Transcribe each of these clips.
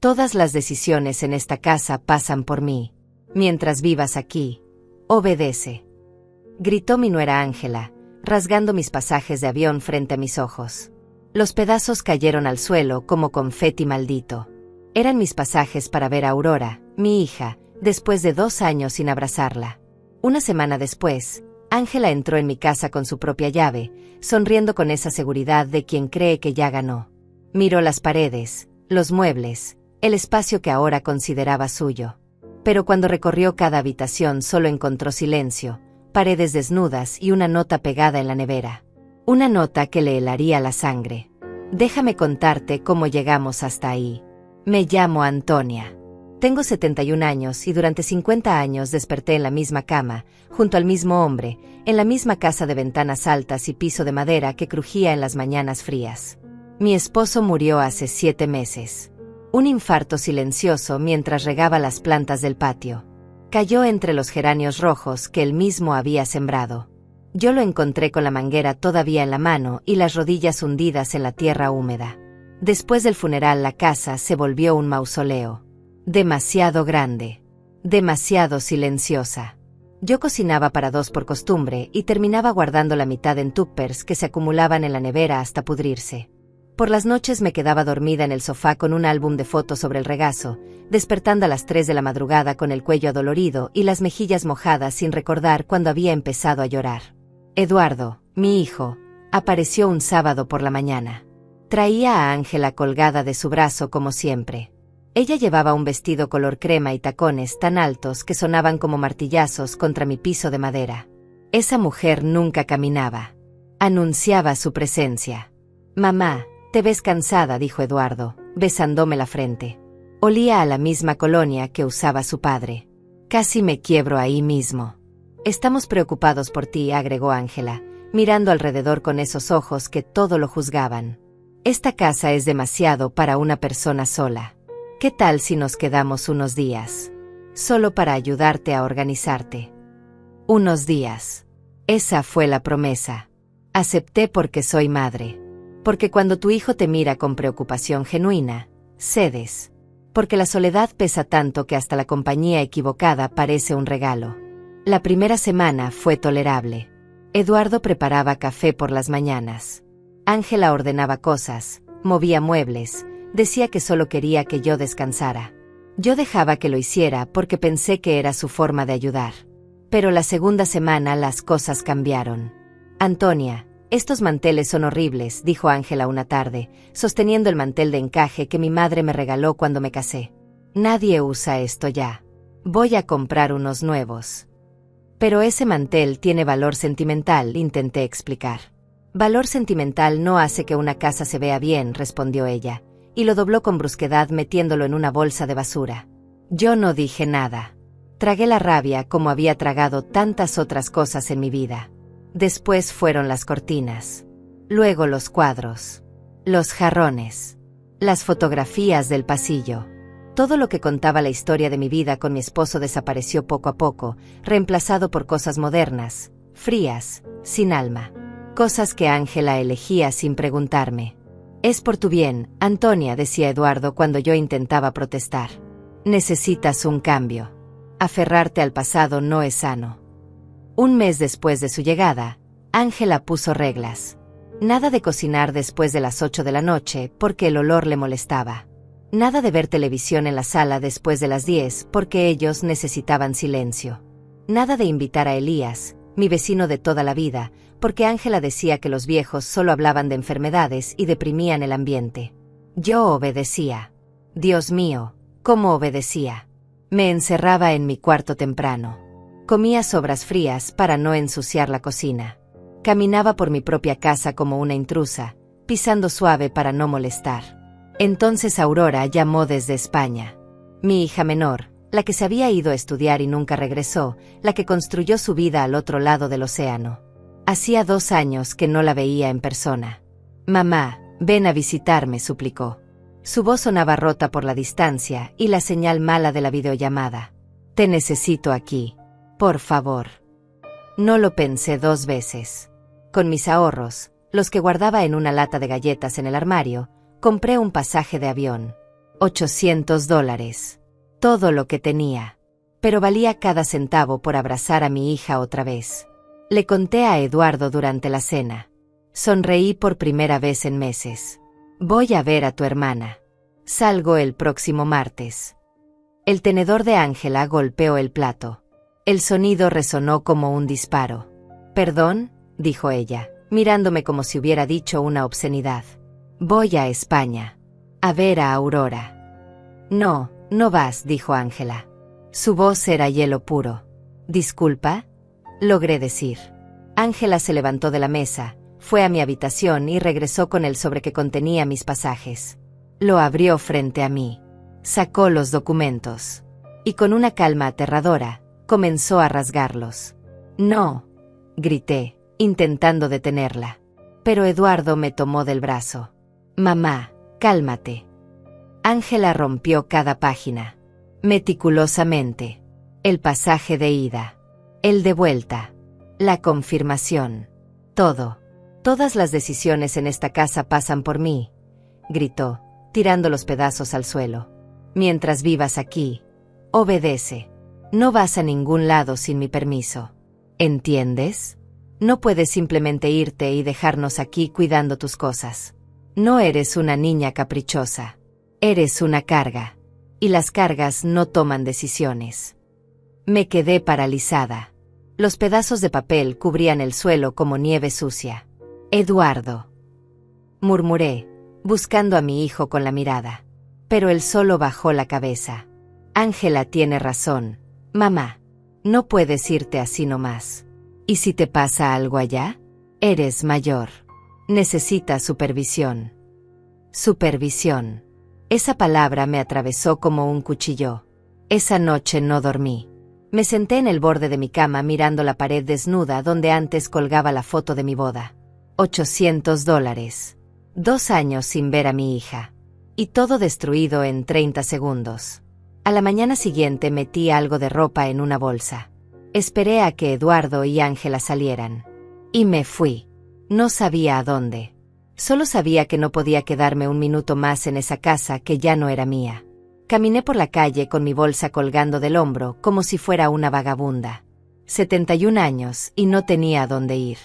Todas las decisiones en esta casa pasan por mí. Mientras vivas aquí, obedece. Gritó mi nuera Ángela, rasgando mis pasajes de avión frente a mis ojos. Los pedazos cayeron al suelo como confeti maldito. Eran mis pasajes para ver a Aurora, mi hija, después de 2 años sin abrazarla. Una semana después, Ángela entró en mi casa con su propia llave, sonriendo con esa seguridad de quien cree que ya ganó. Miró las paredes, los muebles, el espacio que ahora consideraba suyo. Pero cuando recorrió cada habitación solo encontró silencio, paredes desnudas y una nota pegada en la nevera. Una nota que le helaría la sangre. Déjame contarte cómo llegamos hasta ahí. Me llamo Antonia. Tengo 71 años y durante 50 años desperté en la misma cama, junto al mismo hombre, en la misma casa de ventanas altas y piso de madera que crujía en las mañanas frías. Mi esposo murió hace 7 meses. Un infarto silencioso mientras regaba las plantas del patio. Cayó entre los geranios rojos que él mismo había sembrado. Yo lo encontré con la manguera todavía en la mano y las rodillas hundidas en la tierra húmeda. Después del funeral la casa se volvió un mausoleo. Demasiado grande. Demasiado silenciosa. Yo cocinaba para 2 por costumbre y terminaba guardando la mitad en tuppers que se acumulaban en la nevera hasta pudrirse. Por las noches me quedaba dormida en el sofá con un álbum de fotos sobre el regazo, despertando a las 3 de la madrugada con el cuello adolorido y las mejillas mojadas sin recordar cuándo había empezado a llorar. Eduardo, mi hijo, apareció un sábado por la mañana. Traía a Ángela colgada de su brazo como siempre. Ella llevaba un vestido color crema y tacones tan altos que sonaban como martillazos contra mi piso de madera. Esa mujer nunca caminaba. Anunciaba su presencia. Mamá, te ves cansada, dijo Eduardo, besándome la frente. Olía a la misma colonia que usaba su padre. Casi me quiebro ahí mismo. Estamos preocupados por ti, agregó Ángela, mirando alrededor con esos ojos que todo lo juzgaban. Esta casa es demasiado para una persona sola. ¿Qué tal si nos quedamos unos días? Solo para ayudarte a organizarte. Unos días. Esa fue la promesa. Acepté porque soy madre. Porque cuando tu hijo te mira con preocupación genuina, cedes. Porque la soledad pesa tanto que hasta la compañía equivocada parece un regalo. La primera semana fue tolerable. Eduardo preparaba café por las mañanas. Ángela ordenaba cosas, movía muebles, decía que solo quería que yo descansara. Yo dejaba que lo hiciera porque pensé que era su forma de ayudar. Pero la segunda semana las cosas cambiaron. Antonia, estos manteles son horribles, dijo Ángela una tarde, sosteniendo el mantel de encaje que mi madre me regaló cuando me casé. Nadie usa esto ya. Voy a comprar unos nuevos. Pero ese mantel tiene valor sentimental, intenté explicar. Valor sentimental no hace que una casa se vea bien, respondió ella, y lo dobló con brusquedad metiéndolo en una bolsa de basura. Yo no dije nada. Tragué la rabia como había tragado tantas otras cosas en mi vida. Después fueron las cortinas. Luego los cuadros. Los jarrones. Las fotografías del pasillo. Todo lo que contaba la historia de mi vida con mi esposo desapareció poco a poco, reemplazado por cosas modernas, frías, sin alma. Cosas que Ángela elegía sin preguntarme. Es por tu bien, Antonia, decía Eduardo cuando yo intentaba protestar. Necesitas un cambio. Aferrarte al pasado no es sano. Un mes después de su llegada, Ángela puso reglas. Nada de cocinar después de las 8 de la noche porque el olor le molestaba. Nada de ver televisión en la sala después de las 10 porque ellos necesitaban silencio. Nada de invitar a Elías, mi vecino de toda la vida, porque Ángela decía que los viejos solo hablaban de enfermedades y deprimían el ambiente. Yo obedecía. Dios mío, ¿cómo obedecía? Me encerraba en mi cuarto temprano. Comía sobras frías para no ensuciar la cocina. Caminaba por mi propia casa como una intrusa, pisando suave para no molestar. Entonces Aurora llamó desde España. Mi hija menor, la que se había ido a estudiar y nunca regresó, la que construyó su vida al otro lado del océano. Hacía 2 años que no la veía en persona. Mamá, ven a visitarme, suplicó. Su voz sonaba rota por la distancia y la señal mala de la videollamada. Te necesito aquí. Por favor. No lo pensé 2 veces. Con mis ahorros, los que guardaba en una lata de galletas en el armario, compré un pasaje de avión. $800. Todo lo que tenía. Pero valía cada centavo por abrazar a mi hija otra vez. Le conté a Eduardo durante la cena. Sonreí por primera vez en meses. Voy a ver a tu hermana. Salgo el próximo martes. El tenedor de Ángela golpeó el plato. El sonido resonó como un disparo. «Perdón», dijo ella, mirándome como si hubiera dicho una obscenidad. «Voy a España. A ver a Aurora». «No, no vas», dijo Ángela. Su voz era hielo puro. «¿Disculpa?», logré decir. Ángela se levantó de la mesa, fue a mi habitación y regresó con el sobre que contenía mis pasajes. Lo abrió frente a mí. Sacó los documentos. Y con una calma aterradora, comenzó a rasgarlos. «No», grité, intentando detenerla. Pero Eduardo me tomó del brazo. «Mamá, cálmate». Ángela rompió cada página. Meticulosamente. El pasaje de ida. El de vuelta. La confirmación. Todo. «Todas las decisiones en esta casa pasan por mí», gritó, tirando los pedazos al suelo. «Mientras vivas aquí, obedece. No vas a ningún lado sin mi permiso. ¿Entiendes? No puedes simplemente irte y dejarnos aquí cuidando tus cosas. No eres una niña caprichosa. Eres una carga. Y las cargas no toman decisiones». Me quedé paralizada. Los pedazos de papel cubrían el suelo como nieve sucia. «Eduardo», murmuré, buscando a mi hijo con la mirada. Pero él solo bajó la cabeza. «Ángela tiene razón, mamá. No puedes irte así nomás. ¿Y si te pasa algo allá? Eres mayor. Necesitas supervisión». Supervisión. Esa palabra me atravesó como un cuchillo. Esa noche no dormí. Me senté en el borde de mi cama mirando la pared desnuda donde antes colgaba la foto de mi boda. $800. 2 años sin ver a mi hija. Y todo destruido en 30 segundos. A la mañana siguiente metí algo de ropa en una bolsa. Esperé a que Eduardo y Ángela salieran. Y me fui. No sabía a dónde. Solo sabía que no podía quedarme un minuto más en esa casa que ya no era mía. Caminé por la calle con mi bolsa colgando del hombro como si fuera una vagabunda. 71 años y no tenía a dónde ir.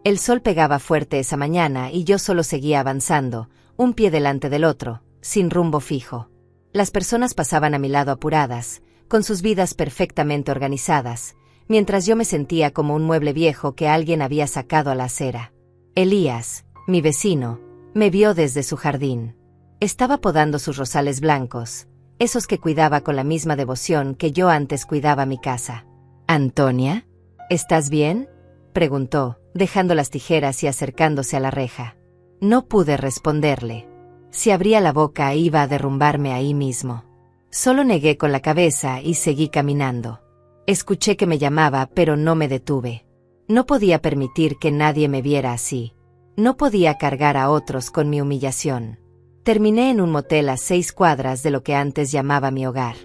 El sol pegaba fuerte esa mañana y yo solo seguía avanzando, un pie delante del otro, sin rumbo fijo. Las personas pasaban a mi lado apuradas, con sus vidas perfectamente organizadas, mientras yo me sentía como un mueble viejo que alguien había sacado a la acera. Elías, mi vecino, me vio desde su jardín. Estaba podando sus rosales blancos, esos que cuidaba con la misma devoción que yo antes cuidaba mi casa. «Antonia, ¿estás bien?», preguntó, dejando las tijeras y acercándose a la reja. No pude responderle. Si abría la boca iba a derrumbarme ahí mismo. Solo negué con la cabeza y seguí caminando. Escuché que me llamaba, pero no me detuve. No podía permitir que nadie me viera así. No podía cargar a otros con mi humillación. Terminé en un motel a 6 cuadras de lo que antes llamaba mi hogar.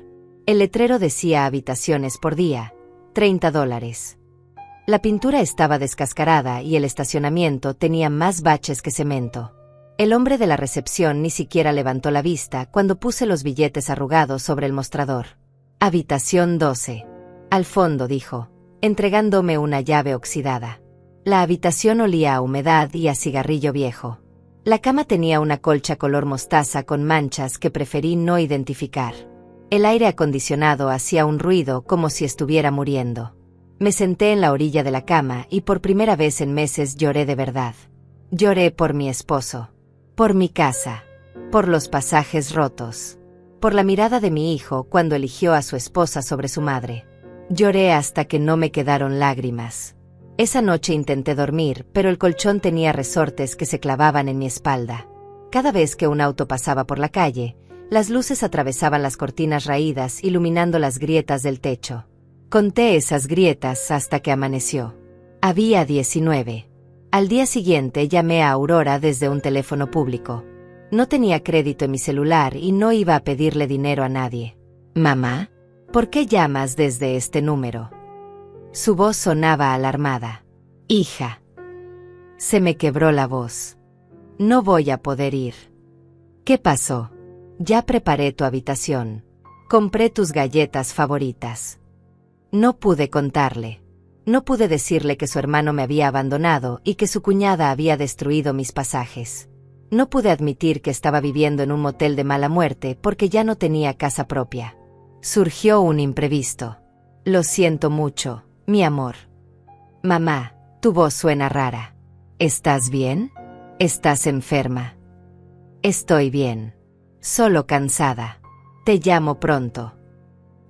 El letrero decía habitaciones por día, $30. La pintura estaba descascarada y el estacionamiento tenía más baches que cemento. El hombre de la recepción ni siquiera levantó la vista cuando puse los billetes arrugados sobre el mostrador. «Habitación 12. Al fondo», dijo, entregándome una llave oxidada. La habitación olía a humedad y a cigarrillo viejo. La cama tenía una colcha color mostaza con manchas que preferí no identificar. El aire acondicionado hacía un ruido como si estuviera muriendo. Me senté en la orilla de la cama y por primera vez en meses lloré de verdad. Lloré por mi esposo, por mi casa, por los pasajes rotos, por la mirada de mi hijo cuando eligió a su esposa sobre su madre. Lloré hasta que no me quedaron lágrimas. Esa noche intenté dormir, pero el colchón tenía resortes que se clavaban en mi espalda. Cada vez que un auto pasaba por la calle, las luces atravesaban las cortinas raídas, iluminando las grietas del techo. Conté esas grietas hasta que amaneció. Había 19. Al día siguiente llamé a Aurora desde un teléfono público. No tenía crédito en mi celular y no iba a pedirle dinero a nadie. «Mamá, ¿por qué llamas desde este número?». Su voz sonaba alarmada. «Hija». Se me quebró la voz. «No voy a poder ir». «¿Qué pasó?». Ya preparé tu habitación. Compré tus galletas favoritas. No pude contarle. No pude decirle que su hermano me había abandonado y que su cuñada había destruido mis pasajes. No pude admitir que estaba viviendo en un motel de mala muerte porque ya no tenía casa propia. Surgió un imprevisto. Lo siento mucho, mi amor. Mamá, tu voz suena rara. ¿Estás bien? ¿Estás enferma? Estoy bien. Solo cansada. Te llamo pronto.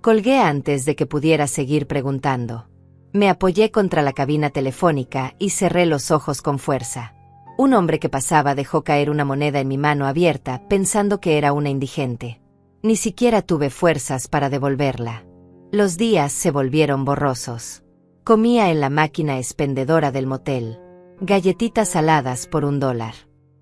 Colgué antes de que pudiera seguir preguntando. Me apoyé contra la cabina telefónica y cerré los ojos con fuerza. Un hombre que pasaba dejó caer una moneda en mi mano abierta pensando que era una indigente. Ni siquiera tuve fuerzas para devolverla. Los días se volvieron borrosos. Comía en la máquina expendedora del motel. Galletitas saladas por $1.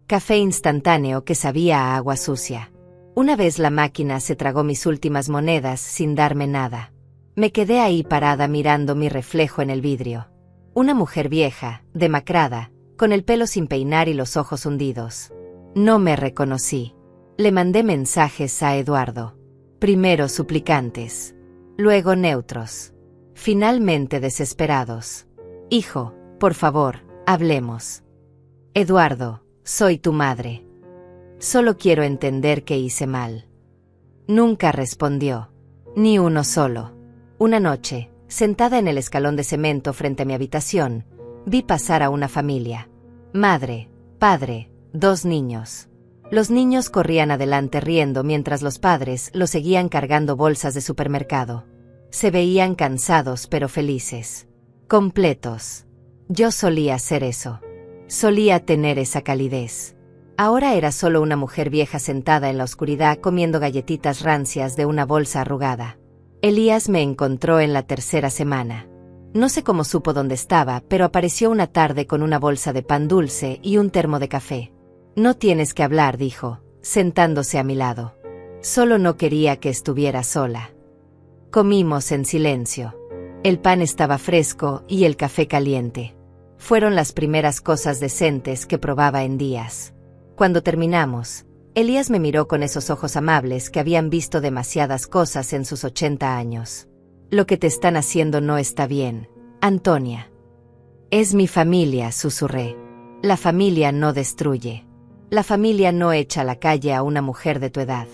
Café instantáneo que sabía a agua sucia. Una vez la máquina se tragó mis últimas monedas sin darme nada. Me quedé ahí parada mirando mi reflejo en el vidrio. Una mujer vieja, demacrada, con el pelo sin peinar y los ojos hundidos. No me reconocí. Le mandé mensajes a Eduardo. Primero suplicantes. Luego neutros. Finalmente desesperados. Hijo, por favor, hablemos. Eduardo, soy tu madre. Solo quiero entender que hice mal. Nunca respondió. Ni uno solo. Una noche, sentada en el escalón de cemento frente a mi habitación, vi pasar a una familia. Madre, padre, 2 niños. Los niños corrían adelante riendo mientras los padres los seguían cargando bolsas de supermercado. Se veían cansados pero felices. Completos. Yo solía ser eso. Solía tener esa calidez. Ahora era solo una mujer vieja sentada en la oscuridad comiendo galletitas rancias de una bolsa arrugada. Elías me encontró en la 3ª semana. No sé cómo supo dónde estaba, pero apareció una tarde con una bolsa de pan dulce y un termo de café. No tienes que hablar, dijo, sentándose a mi lado. Solo no quería que estuviera sola. Comimos en silencio. El pan estaba fresco y el café caliente. Fueron las primeras cosas decentes que probaba en días. Cuando terminamos, Elías me miró con esos ojos amables que habían visto demasiadas cosas en sus 80 años. Lo que te están haciendo no está bien, Antonia. Es mi familia, susurré. La familia no destruye. La familia no echa a la calle a una mujer de tu edad.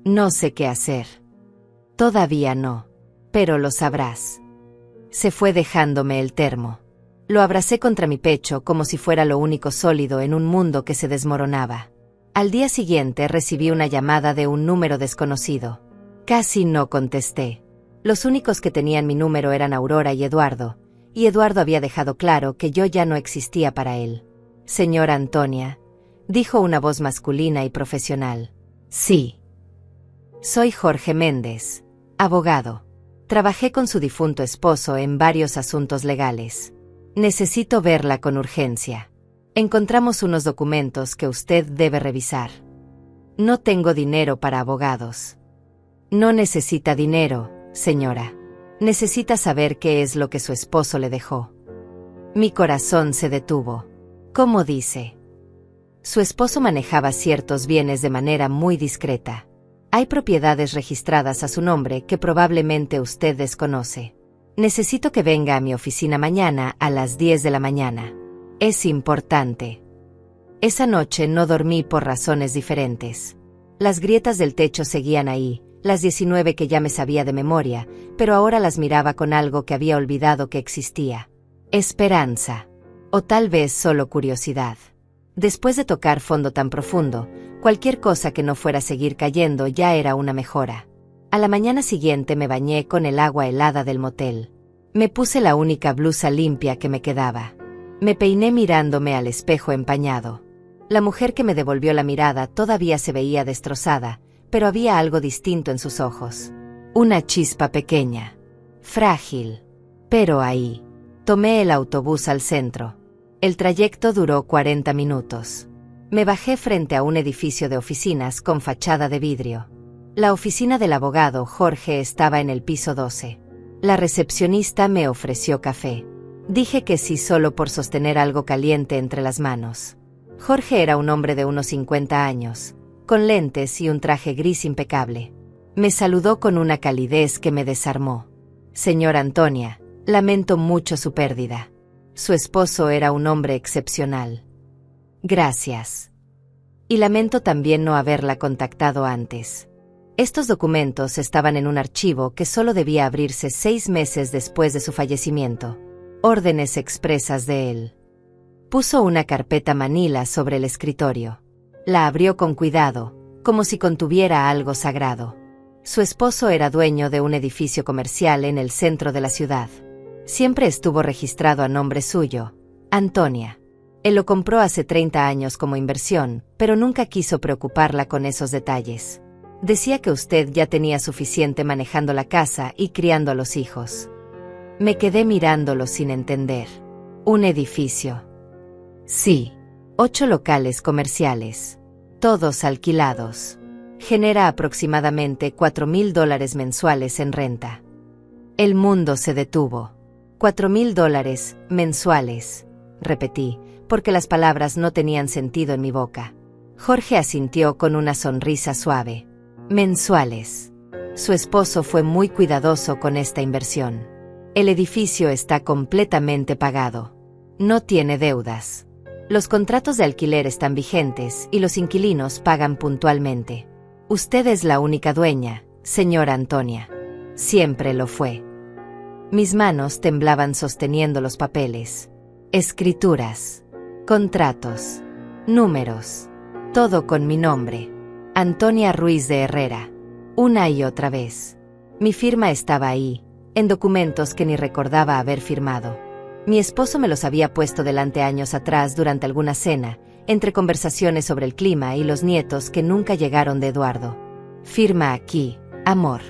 No sé qué hacer. Todavía no. Pero lo sabrás. Se fue dejándome el termo. Lo abracé contra mi pecho como si fuera lo único sólido en un mundo que se desmoronaba. Al día siguiente recibí una llamada de un número desconocido. Casi no contesté. Los únicos que tenían mi número eran Aurora y Eduardo había dejado claro que yo ya no existía para él. Señora Antonia, dijo una voz masculina y profesional. Sí. Soy Jorge Méndez, abogado. Trabajé con su difunto esposo en varios asuntos legales. Necesito verla con urgencia. Encontramos unos documentos que usted debe revisar. No tengo dinero para abogados. No necesita dinero, señora. Necesita saber qué es lo que su esposo le dejó. Mi corazón se detuvo. ¿Cómo dice? Su esposo manejaba ciertos bienes de manera muy discreta. Hay propiedades registradas a su nombre que probablemente usted desconoce. Necesito que venga a mi oficina mañana a las 10 de la mañana. Es importante. Esa noche no dormí por razones diferentes. Las grietas del techo seguían ahí, las 19 que ya me sabía de memoria, pero ahora las miraba con algo que había olvidado que existía. Esperanza. O tal vez solo curiosidad. Después de tocar fondo tan profundo, cualquier cosa que no fuera seguir cayendo ya era una mejora. A la mañana siguiente me bañé con el agua helada del motel. Me puse la única blusa limpia que me quedaba. Me peiné mirándome al espejo empañado. La mujer que me devolvió la mirada todavía se veía destrozada, pero había algo distinto en sus ojos. Una chispa pequeña. Frágil. Pero ahí. Tomé el autobús al centro. El trayecto duró 40 minutos. Me bajé frente a un edificio de oficinas con fachada de vidrio. La oficina del abogado Jorge estaba en el piso 12. La recepcionista me ofreció café. Dije que sí solo por sostener algo caliente entre las manos. Jorge era un hombre de unos 50 años. con lentes y un traje gris impecable. Me saludó con una calidez que me desarmó. Señora Antonia, lamento mucho su pérdida. Su esposo era un hombre excepcional. Gracias. Y lamento también no haberla contactado antes. Estos documentos estaban en un archivo que solo debía abrirse 6 meses después de su fallecimiento. Órdenes expresas de él. Puso una carpeta manila sobre el escritorio. La abrió con cuidado, como si contuviera algo sagrado. Su esposo era dueño de un edificio comercial en el centro de la ciudad. Siempre estuvo registrado a nombre suyo, Antonia. Él lo compró hace 30 años como inversión, pero nunca quiso preocuparla con esos detalles. Decía que usted ya tenía suficiente manejando la casa y criando a los hijos. Me quedé mirándolo sin entender. ¿Un edificio? Sí. 8 locales comerciales. Todos alquilados. Genera aproximadamente $4,000 mensuales en renta. El mundo se detuvo. $4,000 mensuales, repetí, porque las palabras no tenían sentido en mi boca. Jorge asintió con una sonrisa suave. Mensuales. Su esposo fue muy cuidadoso con esta inversión. El edificio está completamente pagado. No tiene deudas. Los contratos de alquiler están vigentes y los inquilinos pagan puntualmente. Usted es la única dueña, señora Antonia. Siempre lo fue. Mis manos temblaban sosteniendo los papeles. Escrituras. Contratos. Números. Todo con mi nombre. Antonia Ruiz de Herrera. Una y otra vez. Mi firma estaba ahí, en documentos que ni recordaba haber firmado. Mi esposo me los había puesto delante años atrás durante alguna cena, entre conversaciones sobre el clima y los nietos que nunca llegaron de Eduardo. Firma aquí, amor.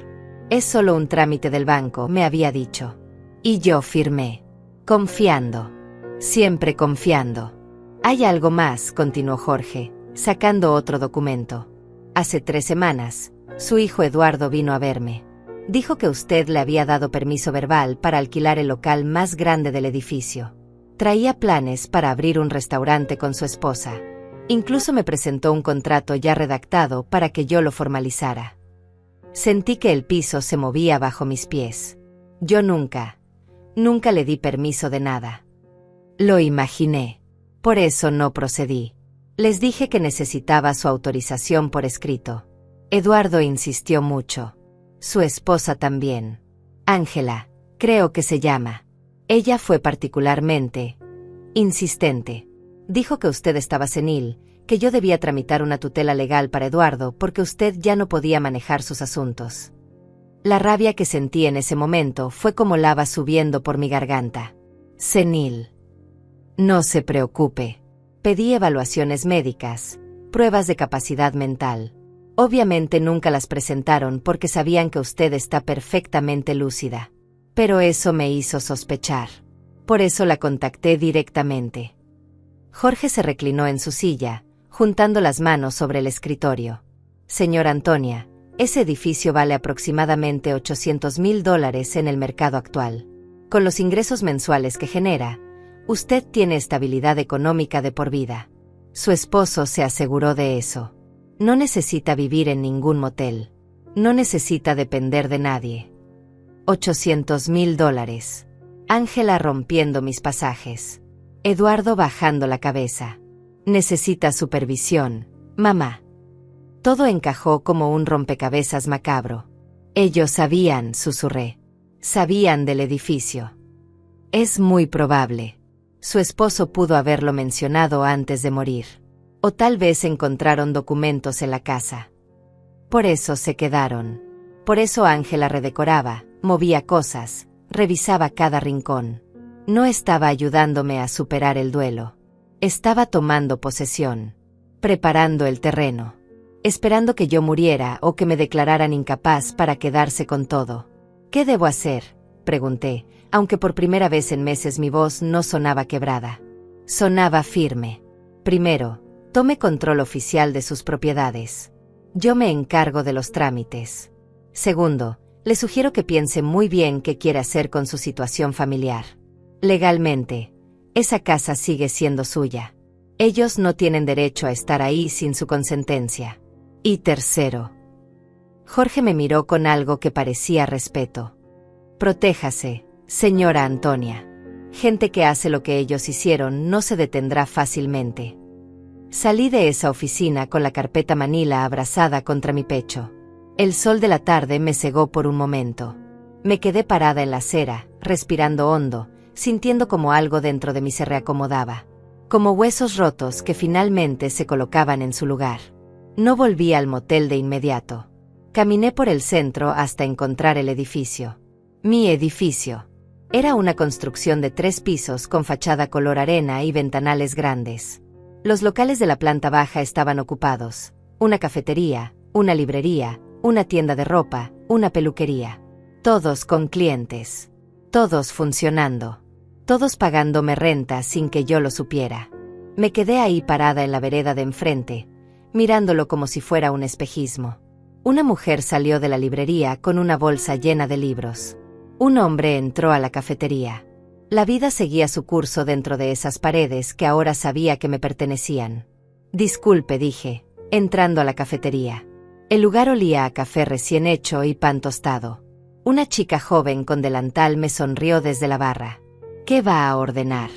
Es solo un trámite del banco, me había dicho. Y yo firmé. Confiando. Siempre confiando. Hay algo más, continuó Jorge, sacando otro documento. Hace 3 semanas, su hijo Eduardo vino a verme. Dijo que usted le había dado permiso verbal para alquilar el local más grande del edificio. Traía planes para abrir un restaurante con su esposa. Incluso me presentó un contrato ya redactado para que yo lo formalizara. Sentí que el piso se movía bajo mis pies. Yo nunca le di permiso de nada. Lo imaginé. Por eso no procedí. Les dije que necesitaba su autorización por escrito. Eduardo insistió mucho. Su esposa también. Ángela, creo que se llama. Ella fue particularmente insistente. Dijo que usted estaba senil, que yo debía tramitar una tutela legal para Eduardo porque usted ya no podía manejar sus asuntos. La rabia que sentí en ese momento fue como lava subiendo por mi garganta. Senil. No se preocupe. Pedí evaluaciones médicas, pruebas de capacidad mental. Obviamente nunca las presentaron porque sabían que usted está perfectamente lúcida. Pero eso me hizo sospechar. Por eso la contacté directamente. Jorge se reclinó en su silla, juntando las manos sobre el escritorio. Señora Antonia, ese edificio vale aproximadamente $800,000 en el mercado actual. Con los ingresos mensuales que genera, usted tiene estabilidad económica de por vida. Su esposo se aseguró de eso. No necesita vivir en ningún motel. No necesita depender de nadie. $800,000. Ángela rompiendo mis pasajes. Eduardo bajando la cabeza. Necesita supervisión, mamá. Todo encajó como un rompecabezas macabro. Ellos sabían, susurré. Sabían del edificio. Es muy probable. Su esposo pudo haberlo mencionado antes de morir. O tal vez encontraron documentos en la casa. Por eso se quedaron. Por eso Ángela redecoraba, movía cosas, revisaba cada rincón. No estaba ayudándome a superar el duelo. Estaba tomando posesión, preparando el terreno, esperando que yo muriera o que me declararan incapaz para quedarse con todo. ¿Qué debo hacer?, pregunté, aunque por primera vez en meses mi voz no sonaba quebrada. Sonaba firme. Primero, tome control oficial de sus propiedades. Yo me encargo de los trámites. Segundo, le sugiero que piense muy bien qué quiere hacer con su situación familiar. Legalmente, esa casa sigue siendo suya. Ellos no tienen derecho a estar ahí sin su consentencia. Y tercero. Jorge me miró con algo que parecía respeto. Protéjase, señora Antonia. Gente que hace lo que ellos hicieron no se detendrá fácilmente. Salí de esa oficina con la carpeta manila abrazada contra mi pecho. El sol de la tarde me cegó por un momento. Me quedé parada en la acera, respirando hondo, sintiendo como algo dentro de mí se reacomodaba. Como huesos rotos que finalmente se colocaban en su lugar. No volví al motel de inmediato. Caminé por el centro hasta encontrar el edificio. Mi edificio. Era una construcción de 3 pisos con fachada color arena y ventanales grandes. Los locales de la planta baja estaban ocupados. Una cafetería, una librería, una tienda de ropa, una peluquería. Todos con clientes. Todos funcionando. Todos pagándome renta sin que yo lo supiera. Me quedé ahí parada en la vereda de enfrente, mirándolo como si fuera un espejismo. Una mujer salió de la librería con una bolsa llena de libros. Un hombre entró a la cafetería. La vida seguía su curso dentro de esas paredes que ahora sabía que me pertenecían. Disculpe, dije, entrando a la cafetería. El lugar olía a café recién hecho y pan tostado. Una chica joven con delantal me sonrió desde la barra. ¿Qué va a ordenar?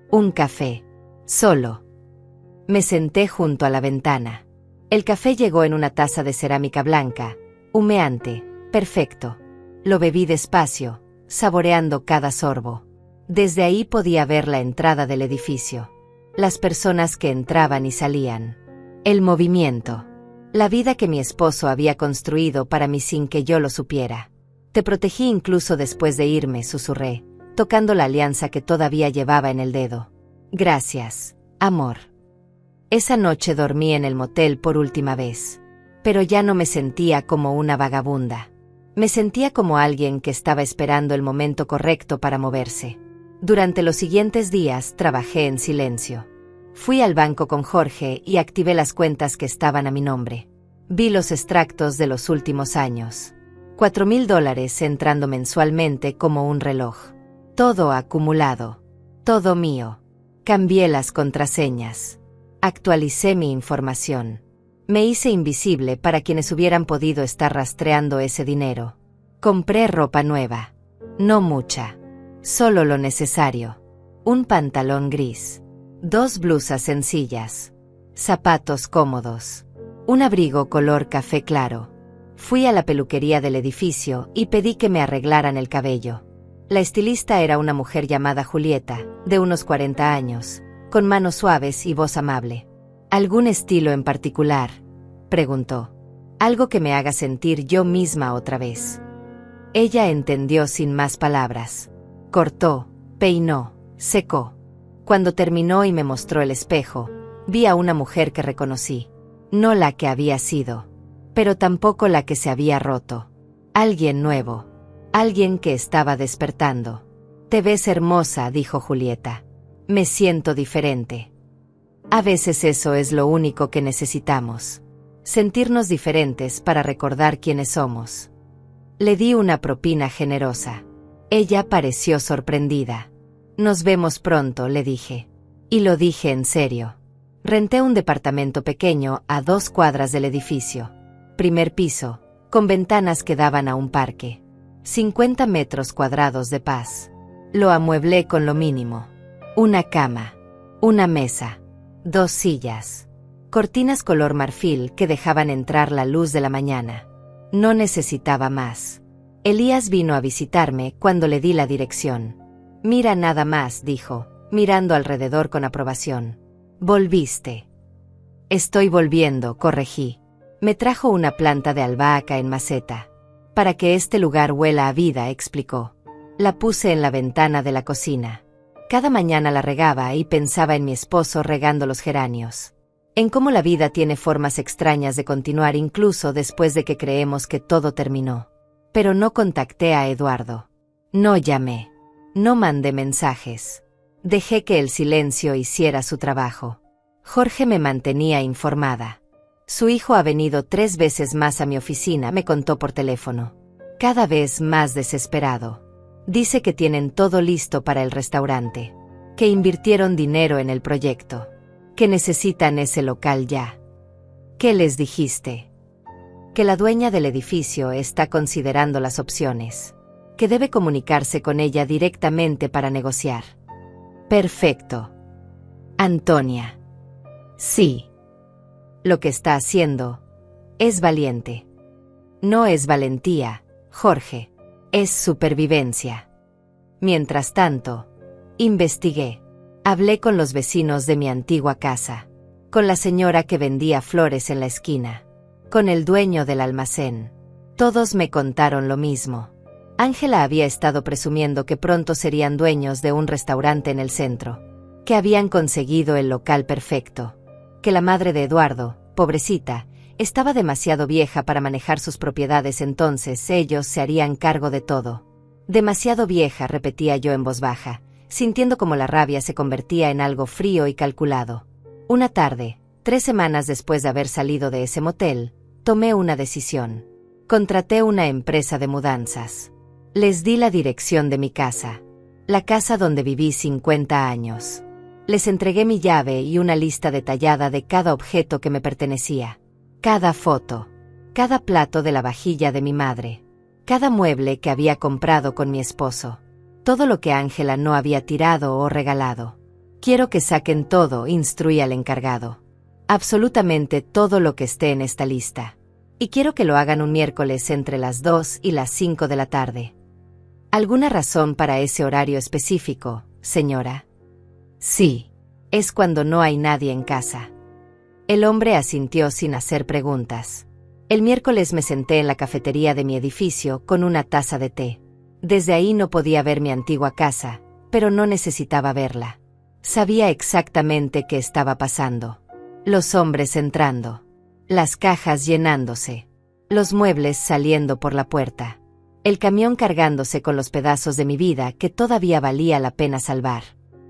Un café. Solo. Me senté junto a la ventana. El café llegó en una taza de cerámica blanca, humeante, perfecto. Lo bebí despacio, saboreando cada sorbo. Desde ahí podía ver la entrada del edificio. Las personas que entraban y salían. El movimiento. La vida que mi esposo había construido para mí sin que yo lo supiera. Te protegí incluso después de irme, susurré, tocando la alianza que todavía llevaba en el dedo. Gracias, amor. Esa noche dormí en el motel por última vez. Pero ya no me sentía como una vagabunda. Me sentía como alguien que estaba esperando el momento correcto para moverse. Durante los siguientes días trabajé en silencio. Fui al banco con Jorge y activé las cuentas que estaban a mi nombre. Vi los extractos de los últimos años. $4,000 entrando mensualmente como un reloj. Todo acumulado. Todo mío. Cambié las contraseñas. Actualicé mi información. Me hice invisible para quienes hubieran podido estar rastreando ese dinero. Compré ropa nueva. No mucha. Solo lo necesario. Un pantalón gris. 2 blusas sencillas. Zapatos cómodos. Un abrigo color café claro. Fui a la peluquería del edificio y pedí que me arreglaran el cabello. La estilista era una mujer llamada Julieta, de unos 40 años, con manos suaves y voz amable. ¿Algún estilo en particular?, preguntó. Algo que me haga sentir yo misma otra vez. Ella entendió sin más palabras. Cortó, peinó, secó. Cuando terminó y me mostró el espejo, vi a una mujer que reconocí. No la que había sido, pero tampoco la que se había roto. Alguien nuevo. Alguien que estaba despertando. Te ves hermosa, dijo Julieta. Me siento diferente. A veces eso es lo único que necesitamos. Sentirnos diferentes para recordar quiénes somos. Le di una propina generosa. Ella pareció sorprendida. Nos vemos pronto, le dije. Y lo dije en serio. Renté un departamento pequeño a 2 cuadras del edificio. Primer piso, con ventanas que daban a un parque. 50 metros cuadrados de paz. Lo amueblé con lo mínimo. Una cama. Una mesa. 2 sillas. Cortinas color marfil que dejaban entrar la luz de la mañana. No necesitaba más. Elías vino a visitarme cuando le di la dirección. Mira nada más, dijo, mirando alrededor con aprobación. Volviste. Estoy volviendo, corregí. Me trajo una planta de albahaca en maceta. Para que este lugar huela a vida, explicó. La puse en la ventana de la cocina. Cada mañana la regaba y pensaba en mi esposo regando los geranios. En cómo la vida tiene formas extrañas de continuar incluso después de que creemos que todo terminó. Pero no contacté a Eduardo. No llamé. No mandé mensajes. Dejé que el silencio hiciera su trabajo. Jorge me mantenía informada. Su hijo ha venido 3 veces más a mi oficina, me contó por teléfono. Cada vez más desesperado. Dice que tienen todo listo para el restaurante. Que invirtieron dinero en el proyecto. Que necesitan ese local ya. ¿Qué les dijiste? Que la dueña del edificio está considerando las opciones. Que debe comunicarse con ella directamente para negociar. Perfecto. Antonia. Sí. Lo que está haciendo es valiente. No es valentía, Jorge. Es supervivencia. Mientras tanto, investigué. Hablé con los vecinos de mi antigua casa. Con la señora que vendía flores en la esquina. Con el dueño del almacén. Todos me contaron lo mismo. Ángela había estado presumiendo que pronto serían dueños de un restaurante en el centro. Que habían conseguido el local perfecto. Que la madre de Eduardo, pobrecita, estaba demasiado vieja para manejar sus propiedades, entonces ellos se harían cargo de todo. Demasiado vieja, repetía yo en voz baja, sintiendo como la rabia se convertía en algo frío y calculado. Una tarde, 3 semanas después de haber salido de ese motel, tomé una decisión. Contraté una empresa de mudanzas. Les di la dirección de mi casa. La casa donde viví 50 años. Les entregué mi llave y una lista detallada de cada objeto que me pertenecía. Cada foto. Cada plato de la vajilla de mi madre. Cada mueble que había comprado con mi esposo. Todo lo que Ángela no había tirado o regalado. Quiero que saquen todo, instruí al encargado. Absolutamente todo lo que esté en esta lista. Y quiero que lo hagan un miércoles entre las 2 y las 5 de la tarde. ¿Alguna razón para ese horario específico, señora? Sí. Es cuando no hay nadie en casa. El hombre asintió sin hacer preguntas. El miércoles me senté en la cafetería de mi edificio con una taza de té. Desde ahí no podía ver mi antigua casa, pero no necesitaba verla. Sabía exactamente qué estaba pasando. Los hombres entrando. Las cajas llenándose. Los muebles saliendo por la puerta. El camión cargándose con los pedazos de mi vida que todavía valía la pena salvar.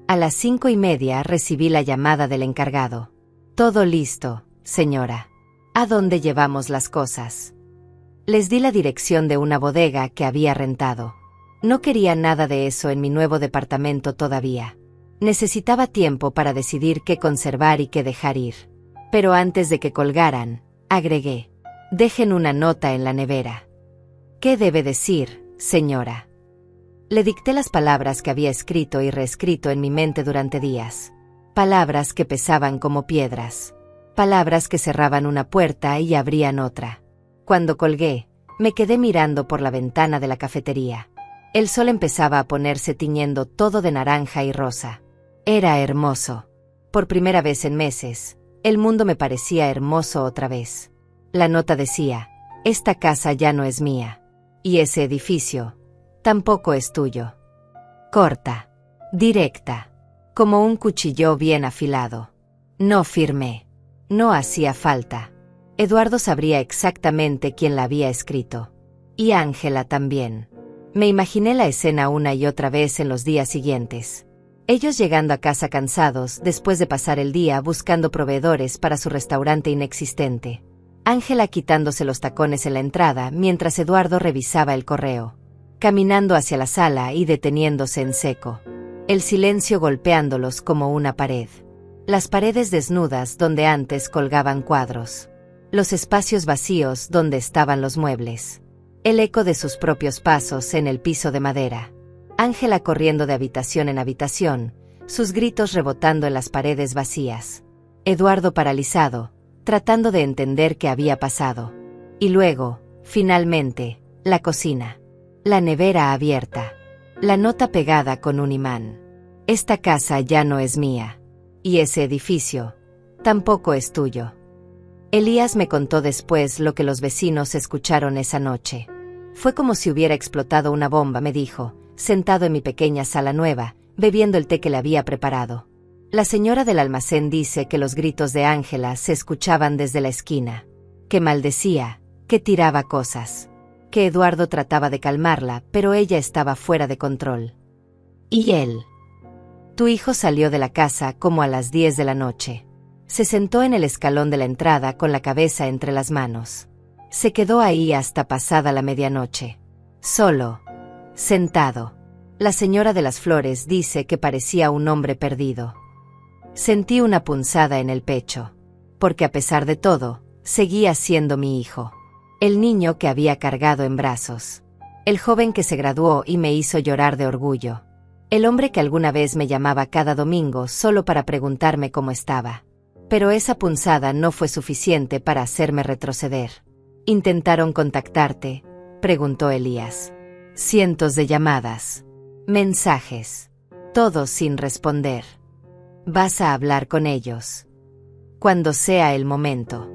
A las 5:30 recibí la llamada del encargado. Todo listo, señora. ¿A dónde llevamos las cosas? Les di la dirección de una bodega que había rentado. No quería nada de eso en mi nuevo departamento todavía. Necesitaba tiempo para decidir qué conservar y qué dejar ir. Pero antes de que colgaran, agregué: dejen una nota en la nevera. ¿Qué debe decir, señora? Le dicté las palabras que había escrito y reescrito en mi mente durante días. Palabras que pesaban como piedras. Palabras que cerraban una puerta y abrían otra. Cuando colgué, me quedé mirando por la ventana de la cafetería. El sol empezaba a ponerse tiñendo todo de naranja y rosa. Era hermoso. Por primera vez en meses, el mundo me parecía hermoso otra vez. La nota decía: esta casa ya no es mía. Y ese edificio tampoco es tuyo. Corta. Directa. Como un cuchillo bien afilado. No firmé. No hacía falta. Eduardo sabría exactamente quién la había escrito. Y Ángela también. Me imaginé la escena una y otra vez en los días siguientes. Ellos llegando a casa cansados después de pasar el día buscando proveedores para su restaurante inexistente. Ángela quitándose los tacones en la entrada mientras Eduardo revisaba el correo. Caminando hacia la sala y deteniéndose en seco. El silencio golpeándolos como una pared. Las paredes desnudas donde antes colgaban cuadros. Los espacios vacíos donde estaban los muebles. El eco de sus propios pasos en el piso de madera. Ángela corriendo de habitación en habitación, sus gritos rebotando en las paredes vacías. Eduardo paralizado, tratando de entender qué había pasado. Y luego, finalmente, la cocina. La nevera abierta. La nota pegada con un imán. Esta casa ya no es mía. Y ese edificio tampoco es tuyo. Elías me contó después lo que los vecinos escucharon esa noche. Fue como si hubiera explotado una bomba, me dijo, sentado en mi pequeña sala nueva, bebiendo el té que le había preparado. La señora del almacén dice que los gritos de Ángela se escuchaban desde la esquina. Que maldecía, que tiraba cosas. Que Eduardo trataba de calmarla, pero ella estaba fuera de control. ¿Y él? Tu hijo salió de la casa como a las 10 de la noche. Se sentó en el escalón de la entrada con la cabeza entre las manos. Se quedó ahí hasta pasada la medianoche. Solo. Sentado. La señora de las flores dice que parecía un hombre perdido. Sentí una punzada en el pecho. Porque a pesar de todo, Seguía siendo mi hijo. El niño que había cargado en brazos. El joven que se graduó y me hizo llorar de orgullo. El hombre que alguna vez me llamaba cada domingo solo para preguntarme cómo estaba. Pero esa punzada no fue suficiente para hacerme retroceder. ¿Intentaron contactarte?, preguntó Elías. Cientos de llamadas. Mensajes. Todos sin responder. Vas a hablar con ellos. Cuando sea el momento.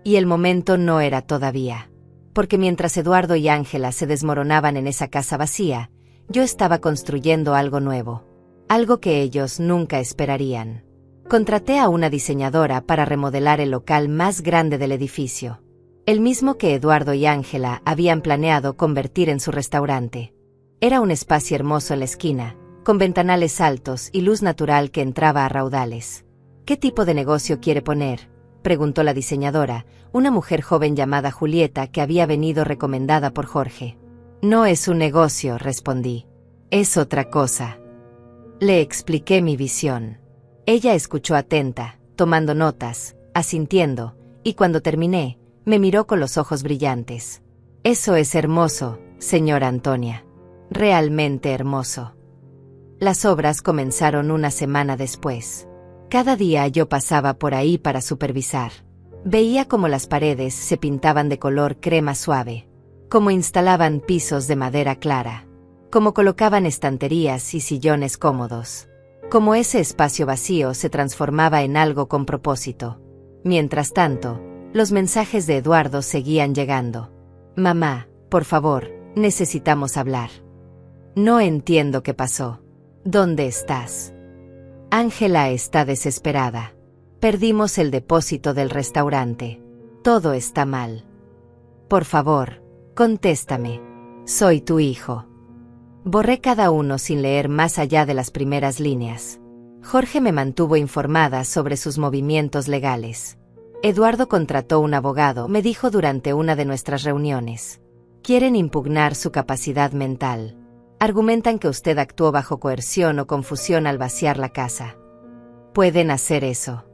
Y el momento no era todavía. Porque mientras Eduardo y Ángela se desmoronaban en esa casa vacía, yo estaba construyendo algo nuevo. Algo que ellos nunca esperarían. Contraté a una diseñadora para remodelar el local más grande del edificio. El mismo que Eduardo y Ángela habían planeado convertir en su restaurante. Era un espacio hermoso en la esquina, con ventanales altos y luz natural que entraba a raudales. ¿Qué tipo de negocio quiere poner?, preguntó la diseñadora, una mujer joven llamada Julieta que había venido recomendada por Jorge. No es un negocio, respondí. Es otra cosa. Le expliqué mi visión. Ella escuchó atenta, tomando notas, asintiendo, y cuando terminé, me miró con los ojos brillantes. Eso es hermoso, señora Antonia. Realmente hermoso. Las obras comenzaron una semana después. Cada día yo pasaba por ahí para supervisar. Veía cómo las paredes se pintaban de color crema suave, cómo instalaban pisos de madera clara, cómo colocaban estanterías y sillones cómodos, cómo ese espacio vacío se transformaba en algo con propósito. Mientras tanto, los mensajes de Eduardo seguían llegando. Mamá, por favor, necesitamos hablar. No entiendo qué pasó. ¿Dónde estás? Ángela está desesperada. Perdimos el depósito del restaurante. Todo está mal. Por favor, contéstame. Soy tu hijo. Borré cada uno sin leer más allá de las primeras líneas. Jorge me mantuvo informada sobre sus movimientos legales. Eduardo contrató un abogado, me dijo durante una de nuestras reuniones. Quieren impugnar su capacidad mental. Argumentan que usted actuó bajo coerción o confusión al vaciar la casa. Pueden hacer eso.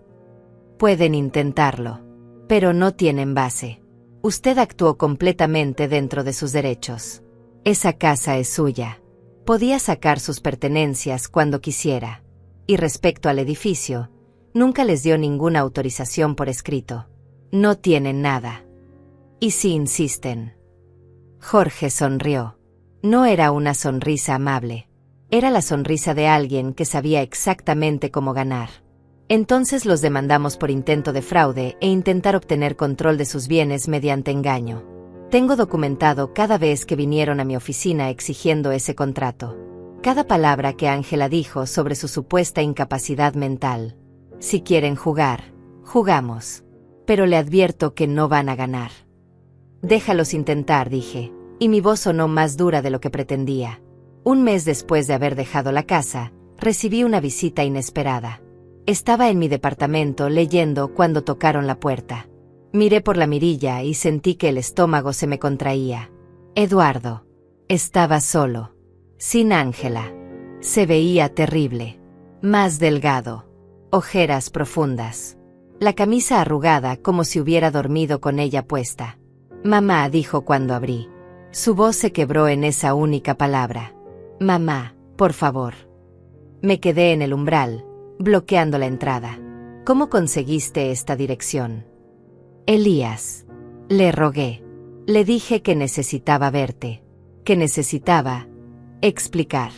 Pueden intentarlo. Pero no tienen base. Usted actuó completamente dentro de sus derechos. Esa casa es suya. Podía sacar sus pertenencias cuando quisiera. Y respecto al edificio, nunca les dio ninguna autorización por escrito. No tienen nada. ¿Y si insisten? Jorge sonrió. No era una sonrisa amable. Era la sonrisa de alguien que sabía exactamente cómo ganar. Entonces los demandamos por intento de fraude e intentar obtener control de sus bienes mediante engaño. Tengo documentado cada vez que vinieron a mi oficina exigiendo ese contrato. Cada palabra que Ángela dijo sobre su supuesta incapacidad mental. Si quieren jugar, jugamos. Pero le advierto que no van a ganar. Déjalos intentar, dije, y mi voz sonó más dura de lo que pretendía. Un mes después de haber dejado la casa, recibí una visita inesperada. Estaba en mi departamento leyendo cuando tocaron la puerta. Miré por la mirilla y sentí que el estómago se me contraía. Eduardo. Estaba solo. Sin Ángela. Se veía terrible. Más delgado. Ojeras profundas. La camisa arrugada como si hubiera dormido con ella puesta. Mamá, dijo cuando abrí. Su voz se quebró en esa única palabra. Mamá, por favor. Me quedé en el umbral, bloqueando la entrada. ¿Cómo conseguiste esta dirección? Elías. Le rogué. Le dije que necesitaba verte. Que necesitaba explicar.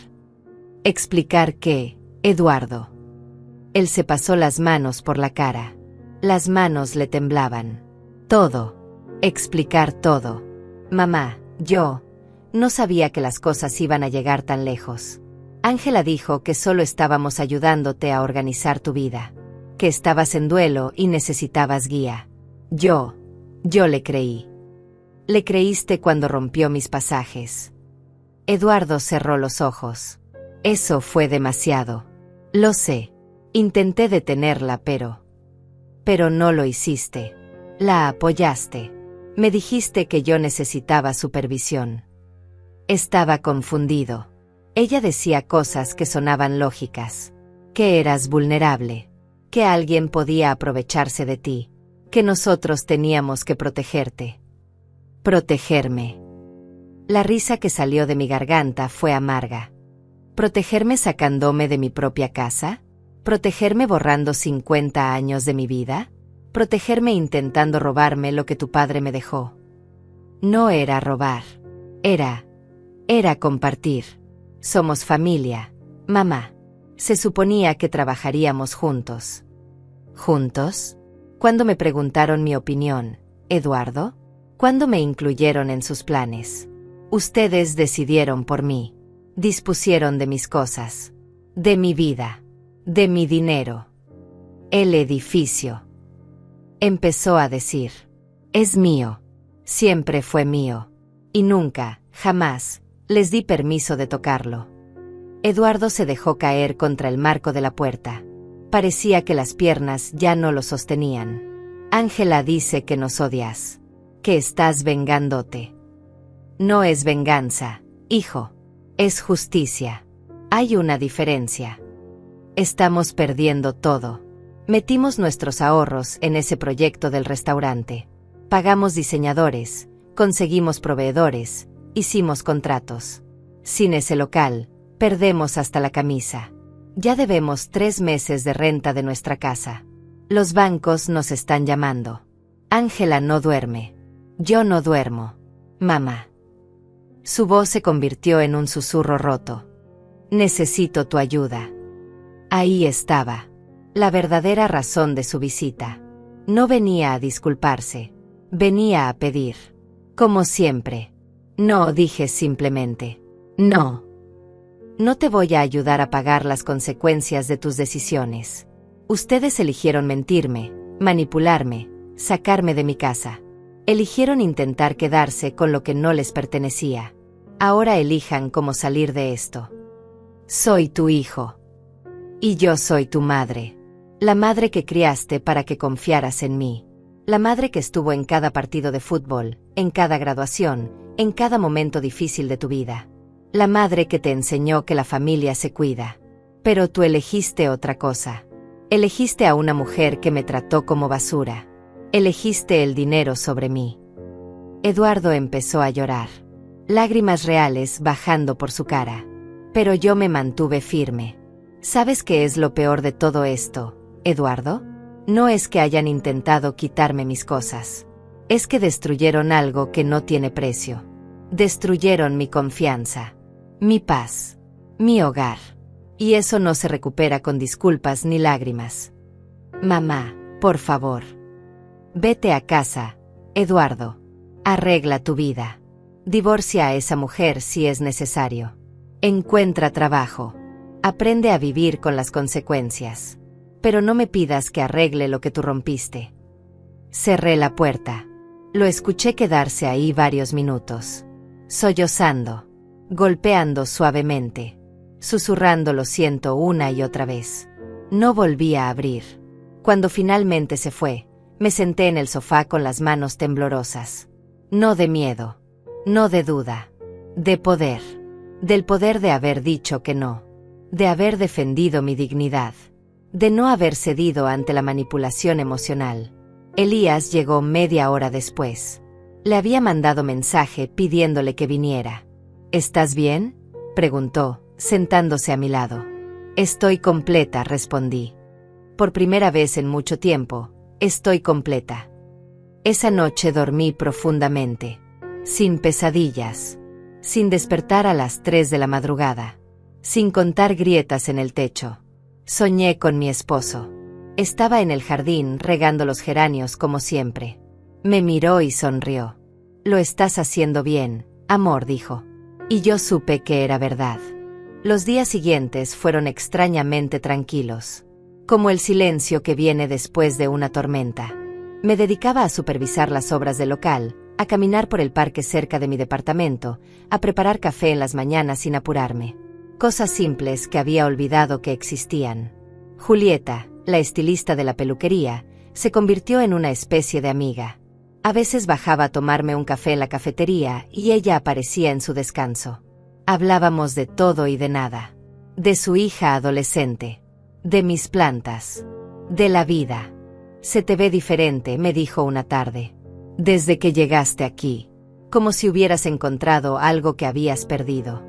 ¿Explicar qué, Eduardo? Él se pasó las manos por la cara. Las manos le temblaban. Todo. Explicar todo. Mamá, yo no sabía que las cosas iban a llegar tan lejos. Ángela dijo que solo estábamos ayudándote a organizar tu vida. Que estabas en duelo y necesitabas guía. Yo le creí. Le creíste cuando rompió mis pasajes. Eduardo cerró los ojos. Eso fue demasiado. Lo sé. Intenté detenerla, pero no lo hiciste. La apoyaste. Me dijiste que yo necesitaba supervisión. Estaba confundido. Ella decía cosas que sonaban lógicas. Que eras vulnerable. Que alguien podía aprovecharse de ti. que nosotros teníamos que protegerte. Protegerme. La risa que salió de mi garganta fue amarga. ¿Protegerme sacándome de mi propia casa? ¿Protegerme borrando 50 años de mi vida? ¿Protegerme intentando robarme lo que tu padre me dejó? No era robar. Era compartir. Somos familia, mamá. Se suponía que trabajaríamos juntos. ¿Juntos? ¿Cuándo me preguntaron mi opinión, Eduardo? ¿Cuándo me incluyeron en sus planes? Ustedes decidieron por mí. Dispusieron de mis cosas, de mi vida, de mi dinero. El edificio. Empezó a decir. Es mío. Siempre fue mío. Y nunca, jamás, les di permiso de tocarlo. Eduardo se dejó caer contra el marco de la puerta. Parecía que las piernas ya no lo sostenían. Ángela dice que nos odias. Que estás vengándote. No es venganza, hijo. Es justicia. Hay una diferencia. Estamos perdiendo todo. Metimos nuestros ahorros en ese proyecto del restaurante. Pagamos diseñadores, conseguimos proveedores, hicimos contratos. Sin ese local, perdemos hasta la camisa. Ya debemos 3 meses de renta de nuestra casa. Los bancos nos están llamando. Ángela no duerme. Yo no duermo. Mamá. Su voz se convirtió en un susurro roto. Necesito tu ayuda. Ahí estaba. La verdadera razón de su visita. No venía a disculparse. Venía a pedir. Como siempre. No, dije simplemente. No. No te voy a ayudar a pagar las consecuencias de tus decisiones. Ustedes eligieron mentirme, manipularme, sacarme de mi casa. Eligieron intentar quedarse con lo que no les pertenecía. Ahora elijan cómo salir de esto. Soy tu hijo. Y yo soy tu madre. La madre que criaste para que confiaras en mí. La madre que estuvo en cada partido de fútbol, en cada graduación, en cada momento difícil de tu vida. La madre que te enseñó que la familia se cuida. Pero tú elegiste otra cosa. Elegiste a una mujer que me trató como basura. Elegiste el dinero sobre mí. Eduardo empezó a llorar. Lágrimas reales bajando por su cara. Pero yo me mantuve firme. ¿Sabes qué es lo peor de todo esto, Eduardo? No es que hayan intentado quitarme mis cosas. Es que destruyeron algo que no tiene precio. Destruyeron mi confianza, mi paz, mi hogar. Y eso no se recupera con disculpas ni lágrimas. Mamá, por favor. Vete a casa, Eduardo. Arregla tu vida. Divorcia a esa mujer si es necesario. Encuentra trabajo. Aprende a vivir con las consecuencias. Pero no me pidas que arregle lo que tú rompiste. Cerré la puerta. Lo escuché quedarse ahí varios minutos. Sollozando. Golpeando suavemente. Susurrando lo siento una y otra vez. No volví a abrir. Cuando finalmente se fue, me senté en el sofá con las manos temblorosas. No de miedo. No de duda. De poder. Del poder de haber dicho que no. De haber defendido mi dignidad. De no haber cedido ante la manipulación emocional. Elías llegó media hora después. Le había mandado mensaje pidiéndole que viniera. ¿Estás bien?, preguntó, sentándose a mi lado. Estoy completa, respondí. Por primera vez en mucho tiempo, estoy completa. Esa noche dormí profundamente. Sin pesadillas. Sin despertar a las 3 de la madrugada. Sin contar grietas en el techo. Soñé con mi esposo. Estaba en el jardín regando los geranios como siempre. Me miró y sonrió. Lo estás haciendo bien, amor, dijo. Y yo supe que era verdad. Los días siguientes fueron extrañamente tranquilos. Como el silencio que viene después de una tormenta. Me dedicaba a supervisar las obras del local, a caminar por el parque cerca de mi departamento, a preparar café en las mañanas sin apurarme. Cosas simples que había olvidado que existían. Julieta, la estilista de la peluquería, se convirtió en una especie de amiga. A veces bajaba a tomarme un café en la cafetería y ella aparecía en su descanso. Hablábamos de todo y de nada. De su hija adolescente. De mis plantas. De la vida. Se te ve diferente, me dijo una tarde. Desde que llegaste aquí, como si hubieras encontrado algo que habías perdido.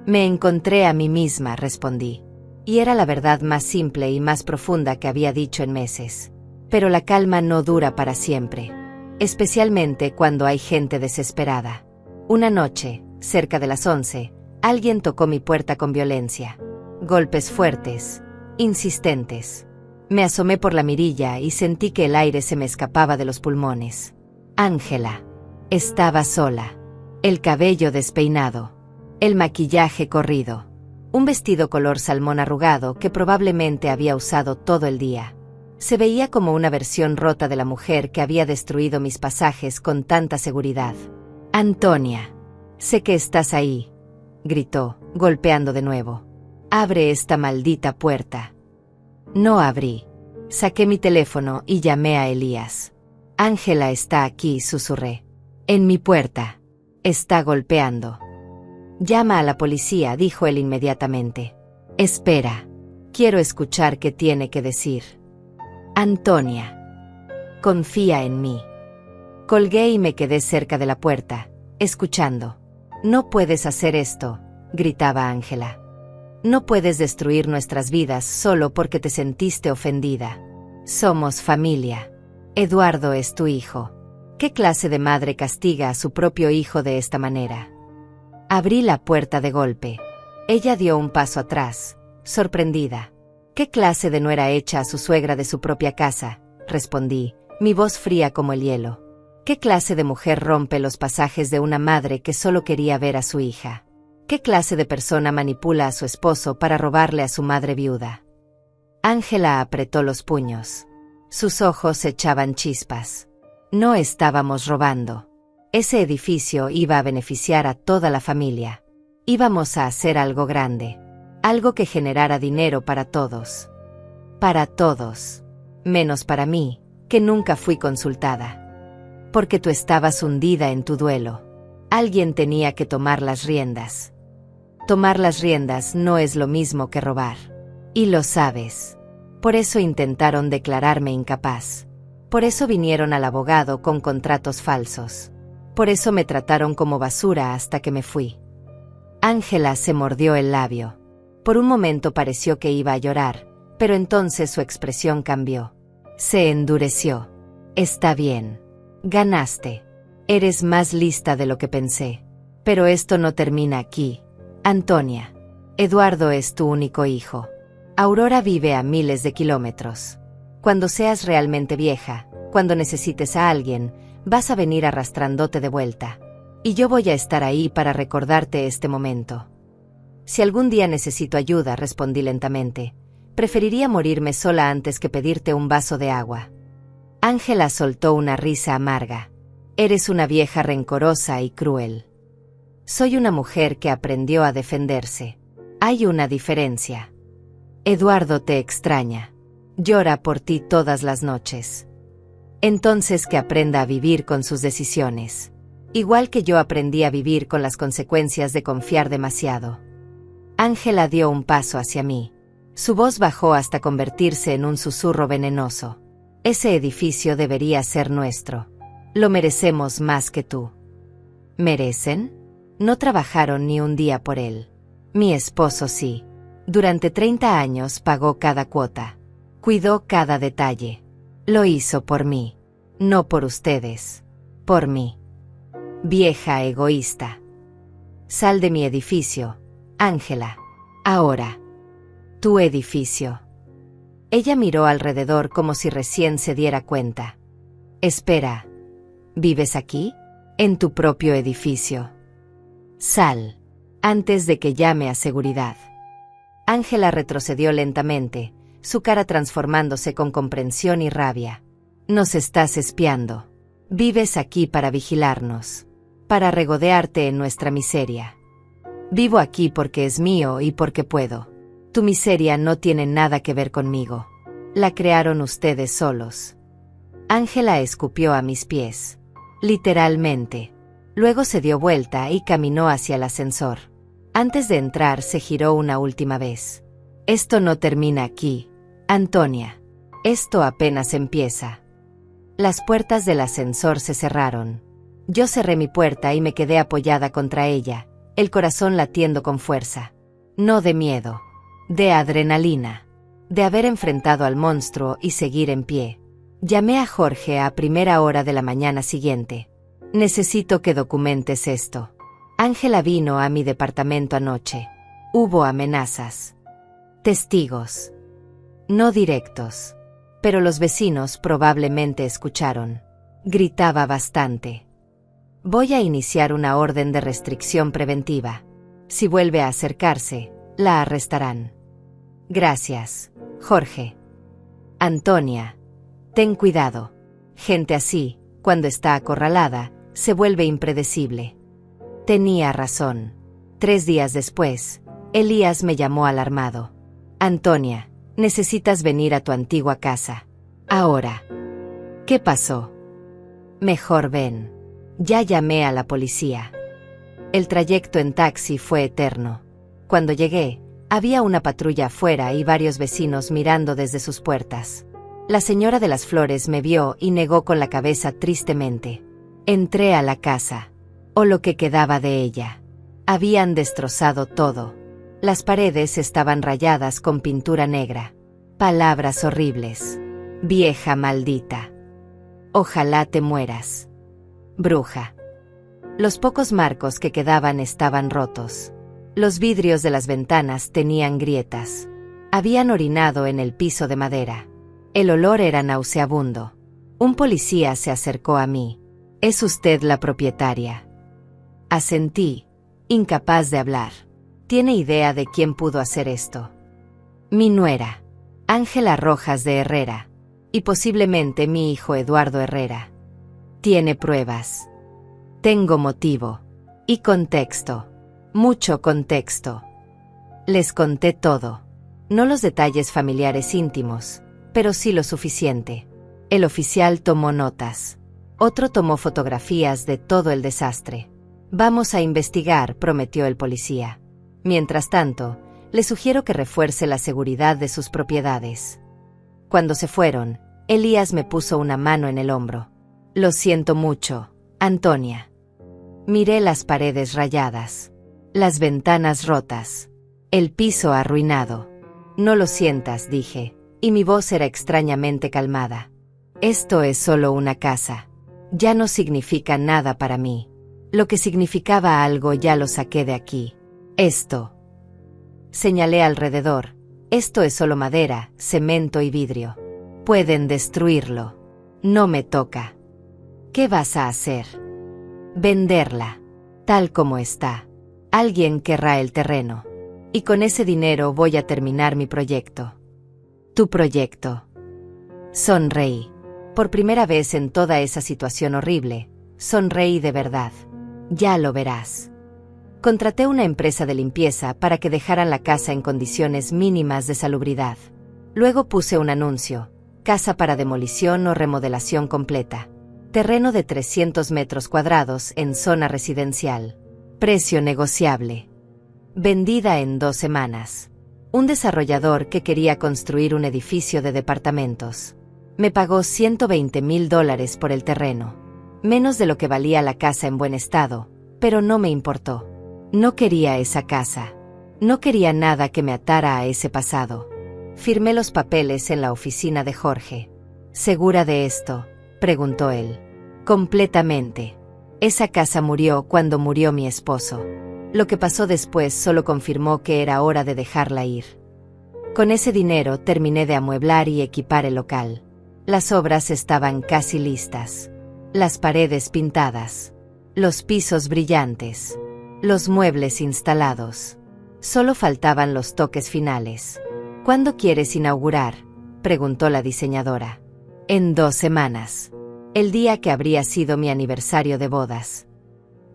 Me encontré a mí misma, respondí. Y era la verdad más simple y más profunda que había dicho en meses. Pero la calma no dura para siempre, especialmente cuando hay gente desesperada. Una noche, cerca de las 11, alguien tocó mi puerta con violencia. Golpes fuertes, insistentes. Me asomé por la mirilla y sentí que el aire se me escapaba de los pulmones. Ángela. Estaba sola. El cabello despeinado. El maquillaje corrido. Un vestido color salmón arrugado que probablemente había usado todo el día. Se veía como una versión rota de la mujer que había destruido mis pasajes con tanta seguridad. Antonia. Sé que estás ahí, gritó, golpeando de nuevo. Abre esta maldita puerta. No abrí. Saqué mi teléfono y llamé a Elías. Ángela está aquí, susurré. En mi puerta. Está golpeando. Llama a la policía, dijo él inmediatamente. Espera. Quiero escuchar qué tiene que decir. Antonia. Confía en mí. Colgué y me quedé cerca de la puerta, escuchando. No puedes hacer esto, gritaba Ángela. No puedes destruir nuestras vidas solo porque te sentiste ofendida. Somos familia. Eduardo es tu hijo. ¿Qué clase de madre castiga a su propio hijo de esta manera? Abrí la puerta de golpe. Ella dio un paso atrás, sorprendida. ¿Qué clase de nuera echa a su suegra de su propia casa? Respondí, mi voz fría como el hielo. ¿Qué clase de mujer rompe los pasajes de una madre que solo quería ver a su hija? ¿Qué clase de persona manipula a su esposo para robarle a su madre viuda? Ángela apretó los puños. Sus ojos echaban chispas. No estábamos robando. Ese edificio iba a beneficiar a toda la familia. Íbamos a hacer algo grande. Algo que generara dinero para todos. Para todos. Menos para mí, que nunca fui consultada. Porque tú estabas hundida en tu duelo. Alguien tenía que tomar las riendas. Tomar las riendas no es lo mismo que robar. Y lo sabes. Por eso intentaron declararme incapaz. Por eso vinieron al abogado con contratos falsos. Por eso me trataron como basura hasta que me fui. Ángela se mordió el labio. Por un momento pareció que iba a llorar, pero entonces su expresión cambió. Se endureció. Está bien. Ganaste. Eres más lista de lo que pensé. Pero esto no termina aquí. Antonia. Eduardo es tu único hijo. Aurora vive a miles de kilómetros. Cuando seas realmente vieja, cuando necesites a alguien, vas a venir arrastrándote de vuelta. Y yo voy a estar ahí para recordarte este momento. Si algún día necesito ayuda, respondí lentamente, preferiría morirme sola antes que pedirte un vaso de agua. Ángela soltó una risa amarga. Eres una vieja rencorosa y cruel. Soy una mujer que aprendió a defenderse. Hay una diferencia. Eduardo te extraña. Llora por ti todas las noches. Entonces que aprenda a vivir con sus decisiones. Igual que yo aprendí a vivir con las consecuencias de confiar demasiado. Ángela dio un paso hacia mí. Su voz bajó hasta convertirse en un susurro venenoso. Ese edificio debería ser nuestro. Lo merecemos más que tú. ¿Merecen? No trabajaron ni un día por él. Mi esposo sí. Durante 30 años pagó cada cuota. Cuidó cada detalle. Lo hizo por mí. No por ustedes. Por mí. Vieja egoísta. Sal de mi edificio, Ángela. Ahora. Tu edificio. Ella miró alrededor como si recién se diera cuenta. Espera. ¿Vives aquí? En tu propio edificio. Sal. Antes de que llame a seguridad. Ángela retrocedió lentamente, su cara transformándose con comprensión y rabia. Nos estás espiando. Vives aquí para vigilarnos. Para regodearte en nuestra miseria. Vivo aquí porque es mío y porque puedo. Tu miseria no tiene nada que ver conmigo. La crearon ustedes solos. Ángela escupió a mis pies. Literalmente. Luego se dio vuelta y caminó hacia el ascensor. Antes de entrar se giró una última vez. Esto no termina aquí, Antonia. Esto apenas empieza. Las puertas del ascensor se cerraron. Yo cerré mi puerta y me quedé apoyada contra ella, el corazón latiendo con fuerza. No de miedo, de adrenalina, de haber enfrentado al monstruo y seguir en pie. Llamé a Jorge a primera hora de la mañana siguiente. Necesito que documentes esto. Ángela vino a mi departamento anoche. Hubo amenazas. Testigos. No directos. Pero los vecinos probablemente escucharon. Gritaba bastante. Voy a iniciar una orden de restricción preventiva. Si vuelve a acercarse, la arrestarán. Gracias, Jorge. Antonia, ten cuidado. Gente así, cuando está acorralada, se vuelve impredecible. Tenía razón. 3 días después, Elías me llamó alarmado. Antonia, necesitas venir a tu antigua casa. Ahora. ¿Qué pasó? Mejor ven. Ya llamé a la policía. El trayecto en taxi fue eterno. Cuando llegué, había una patrulla afuera y varios vecinos mirando desde sus puertas. La señora de las flores me vio y negó con la cabeza tristemente. Entré a la casa. O lo que quedaba de ella. Habían destrozado todo. Las paredes estaban rayadas con pintura negra. Palabras horribles. Vieja maldita. Ojalá te mueras. Bruja. Los pocos marcos que quedaban estaban rotos. Los vidrios de las ventanas tenían grietas. Habían orinado en el piso de madera. El olor era nauseabundo. Un policía se acercó a mí. ¿Es usted la propietaria? Asentí, incapaz de hablar. ¿Tiene idea de quién pudo hacer esto? Mi nuera, Ángela Rojas de Herrera, y posiblemente mi hijo Eduardo Herrera. Tiene pruebas. Tengo motivo. Y contexto. Mucho contexto. Les conté todo. No los detalles familiares íntimos, pero sí lo suficiente. El oficial tomó notas. Otro tomó fotografías de todo el desastre. Vamos a investigar, prometió el policía. Mientras tanto, le sugiero que refuerce la seguridad de sus propiedades. Cuando se fueron, Elías me puso una mano en el hombro. Lo siento mucho, Antonia. Miré las paredes rayadas, las ventanas rotas, el piso arruinado. No lo sientas, dije, y mi voz era extrañamente calmada. Esto es solo una casa. Ya no significa nada para mí. Lo que significaba algo ya lo saqué de aquí. Esto. Señalé alrededor. Esto es solo madera, cemento y vidrio. Pueden destruirlo. No me toca. ¿Qué vas a hacer? Venderla. Tal como está. Alguien querrá el terreno. Y con ese dinero voy a terminar mi proyecto. Tu proyecto. Sonreí. Por primera vez en toda esa situación horrible, sonreí de verdad. Ya lo verás. Contraté una empresa de limpieza para que dejaran la casa en condiciones mínimas de salubridad. Luego puse un anuncio: casa para demolición o remodelación completa. Terreno de 300 metros cuadrados en zona residencial. Precio negociable. Vendida en 2 semanas. Un desarrollador que quería construir un edificio de departamentos. Me pagó $120,000 por el terreno. Menos de lo que valía la casa en buen estado, pero no me importó. No quería esa casa. No quería nada que me atara a ese pasado. Firmé los papeles en la oficina de Jorge. ¿Segura de esto?, preguntó él. Completamente. Esa casa murió cuando murió mi esposo. Lo que pasó después solo confirmó que era hora de dejarla ir. Con ese dinero terminé de amueblar y equipar el local. Las obras estaban casi listas. Las paredes pintadas. Los pisos brillantes. Los muebles instalados. Solo faltaban los toques finales. ¿Cuándo quieres inaugurar?, preguntó la diseñadora. En 2 semanas. El día que habría sido mi aniversario de bodas.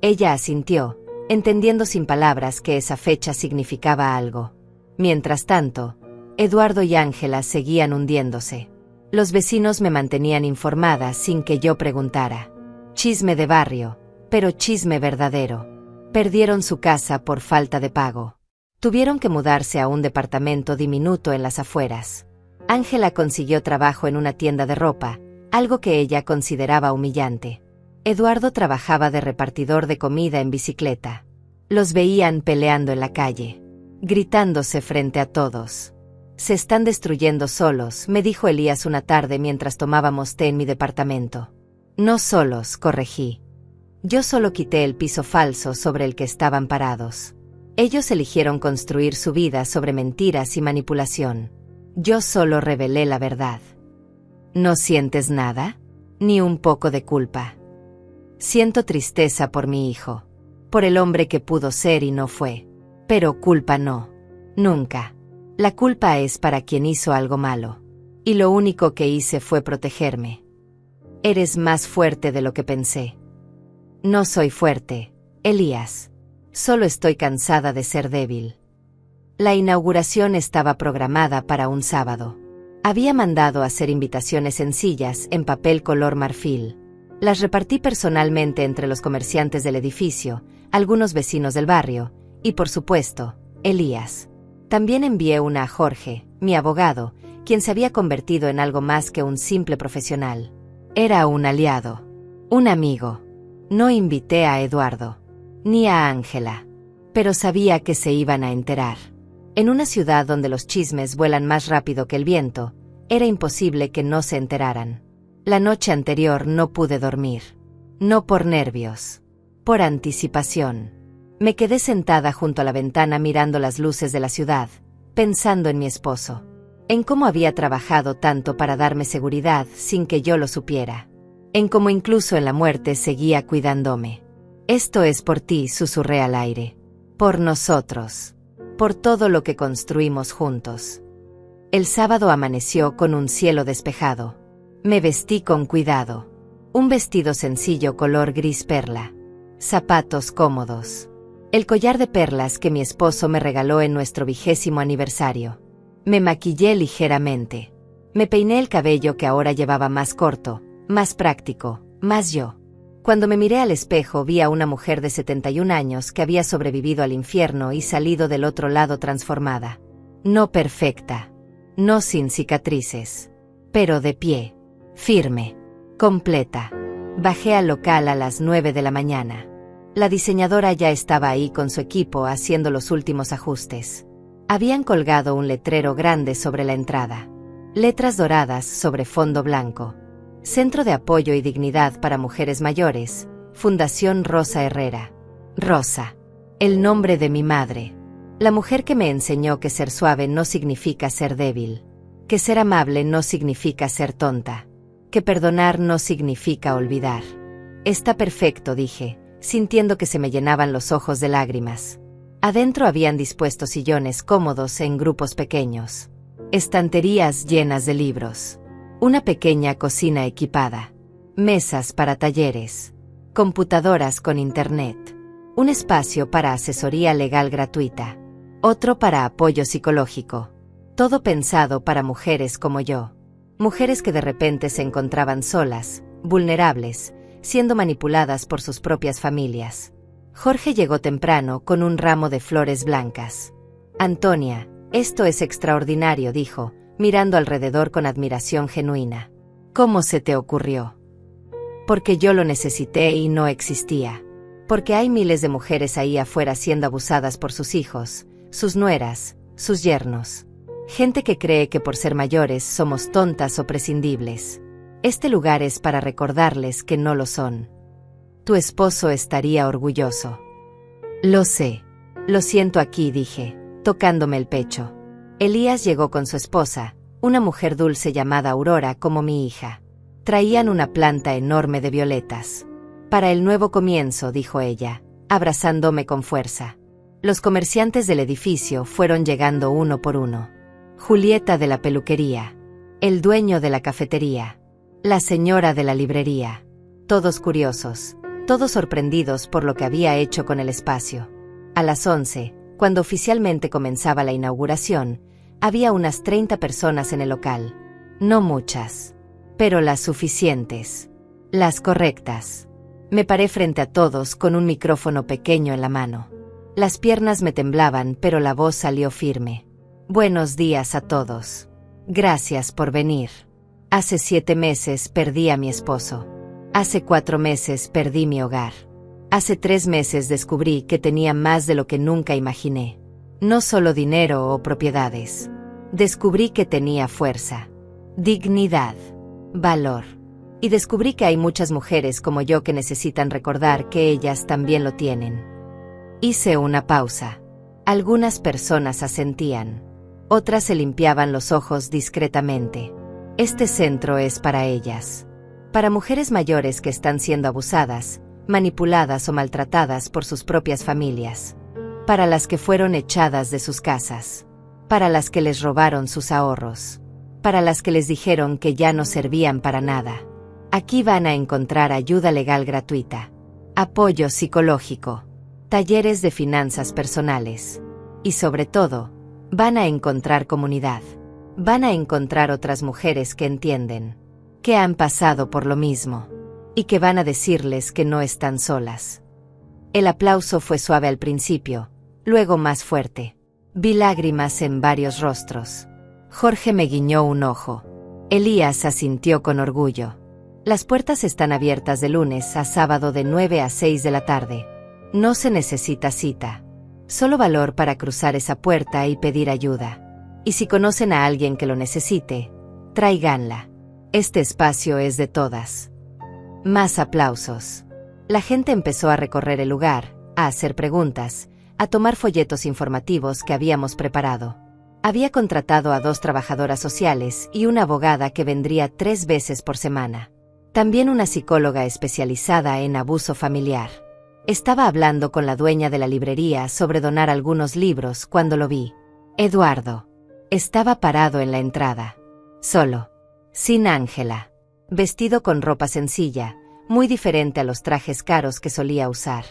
Ella asintió, entendiendo sin palabras que esa fecha significaba algo. Mientras tanto, Eduardo y Ángela seguían hundiéndose. Los vecinos me mantenían informada sin que yo preguntara. Chisme de barrio, pero chisme verdadero. Perdieron su casa por falta de pago. Tuvieron que mudarse a un departamento diminuto en las afueras. Ángela consiguió trabajo en una tienda de ropa, algo que ella consideraba humillante. Eduardo trabajaba de repartidor de comida en bicicleta. Los veían peleando en la calle, gritándose frente a todos. Se están destruyendo solos, me dijo Elías una tarde mientras tomábamos té en mi departamento. No solos, corregí. Yo solo quité el piso falso sobre el que estaban parados. Ellos eligieron construir su vida sobre mentiras y manipulación. Yo solo revelé la verdad. ¿No sientes nada? Ni un poco de culpa. Siento tristeza por mi hijo, por el hombre que pudo ser y no fue. Pero culpa no. Nunca. La culpa es para quien hizo algo malo. Y lo único que hice fue protegerme. Eres más fuerte de lo que pensé. No soy fuerte, Elías. Solo estoy cansada de ser débil. La inauguración estaba programada para un sábado. Había mandado hacer invitaciones sencillas en papel color marfil. Las repartí personalmente entre los comerciantes del edificio, algunos vecinos del barrio, y por supuesto, Elías. También envié una a Jorge, mi abogado, quien se había convertido en algo más que un simple profesional. Era un aliado, un amigo. No invité a Eduardo, ni a Ángela, pero sabía que se iban a enterar. En una ciudad donde los chismes vuelan más rápido que el viento, era imposible que no se enteraran. La noche anterior no pude dormir. No por nervios, por anticipación. Me quedé sentada junto a la ventana mirando las luces de la ciudad, pensando en mi esposo, en cómo había trabajado tanto para darme seguridad sin que yo lo supiera, en cómo incluso en la muerte seguía cuidándome. Esto es por ti, susurré al aire. Por nosotros. Por todo lo que construimos juntos. El sábado amaneció con un cielo despejado. Me vestí con cuidado. Un vestido sencillo color gris perla. Zapatos cómodos. El collar de perlas que mi esposo me regaló en nuestro 20º aniversario. Me maquillé ligeramente. Me peiné el cabello que ahora llevaba más corto, más práctico, más yo. Cuando me miré al espejo vi a una mujer de 71 años que había sobrevivido al infierno y salido del otro lado transformada. No perfecta, no sin cicatrices, pero de pie, firme, completa. Bajé al local a las 9 de la mañana. La diseñadora ya estaba ahí con su equipo haciendo los últimos ajustes. Habían colgado un letrero grande sobre la entrada. Letras doradas sobre fondo blanco. Centro de Apoyo y Dignidad para Mujeres Mayores, Fundación Rosa Herrera. Rosa. El nombre de mi madre. La mujer que me enseñó que ser suave no significa ser débil. Que ser amable no significa ser tonta. Que perdonar no significa olvidar. Está perfecto, dije, sintiendo que se me llenaban los ojos de lágrimas. Adentro habían dispuesto sillones cómodos en grupos pequeños. Estanterías llenas de libros. Una pequeña cocina equipada. Mesas para talleres. Computadoras con internet. Un espacio para asesoría legal gratuita. Otro para apoyo psicológico. Todo pensado para mujeres como yo. Mujeres que de repente se encontraban solas, vulnerables, siendo manipuladas por sus propias familias. Jorge llegó temprano con un ramo de flores blancas. Antonia, esto es extraordinario, dijo, mirando alrededor con admiración genuina. ¿Cómo se te ocurrió? Porque yo lo necesité y no existía. Porque hay miles de mujeres ahí afuera siendo abusadas por sus hijos, sus nueras, sus yernos. Gente que cree que por ser mayores somos tontas o prescindibles. Este lugar es para recordarles que no lo son. Tu esposo estaría orgulloso. Lo sé. Lo siento aquí, dije, tocándome el pecho. Elías llegó con su esposa, una mujer dulce llamada Aurora como mi hija. Traían una planta enorme de violetas. Para el nuevo comienzo, dijo ella, abrazándome con fuerza. Los comerciantes del edificio fueron llegando uno por uno. Julieta de la peluquería, el dueño de la cafetería, la señora de la librería. Todos curiosos, todos sorprendidos por lo que había hecho con el espacio. A las 11, cuando oficialmente comenzaba la inauguración, había unas 30 personas en el local. No muchas, pero las suficientes, las correctas. Me paré frente a todos con un micrófono pequeño en la mano. Las piernas me temblaban, pero la voz salió firme. Buenos días a todos. Gracias por venir. Hace 7 meses perdí a mi esposo. Hace 4 meses perdí mi hogar. Hace 3 meses descubrí que tenía más de lo que nunca imaginé. No solo dinero o propiedades. Descubrí que tenía fuerza, dignidad, valor. Y descubrí que hay muchas mujeres como yo que necesitan recordar que ellas también lo tienen. Hice una pausa. Algunas personas asentían. Otras se limpiaban los ojos discretamente. Este centro es para ellas. Para mujeres mayores que están siendo abusadas, manipuladas o maltratadas por sus propias familias. Para las que fueron echadas de sus casas. Para las que les robaron sus ahorros. Para las que les dijeron que ya no servían para nada. Aquí van a encontrar ayuda legal gratuita, apoyo psicológico, talleres de finanzas personales. Y sobre todo, van a encontrar comunidad. Van a encontrar otras mujeres que entienden, que han pasado por lo mismo, y que van a decirles que no están solas. El aplauso fue suave al principio, luego más fuerte. Vi lágrimas en varios rostros. Jorge me guiñó un ojo. Elías asintió con orgullo. Las puertas están abiertas de lunes a sábado de 9 a 6 de la tarde. No se necesita cita. Solo valor para cruzar esa puerta y pedir ayuda. Y si conocen a alguien que lo necesite, tráiganla. Este espacio es de todas. Más aplausos. La gente empezó a recorrer el lugar, a hacer preguntas, a tomar folletos informativos que habíamos preparado. Había contratado a 2 trabajadoras sociales y una abogada que vendría 3 veces por semana. También una psicóloga especializada en abuso familiar. Estaba hablando con la dueña de la librería sobre donar algunos libros cuando lo vi. Eduardo. Estaba parado en la entrada. Solo. Sin Ángela. Vestido con ropa sencilla, muy diferente a los trajes caros que solía usar.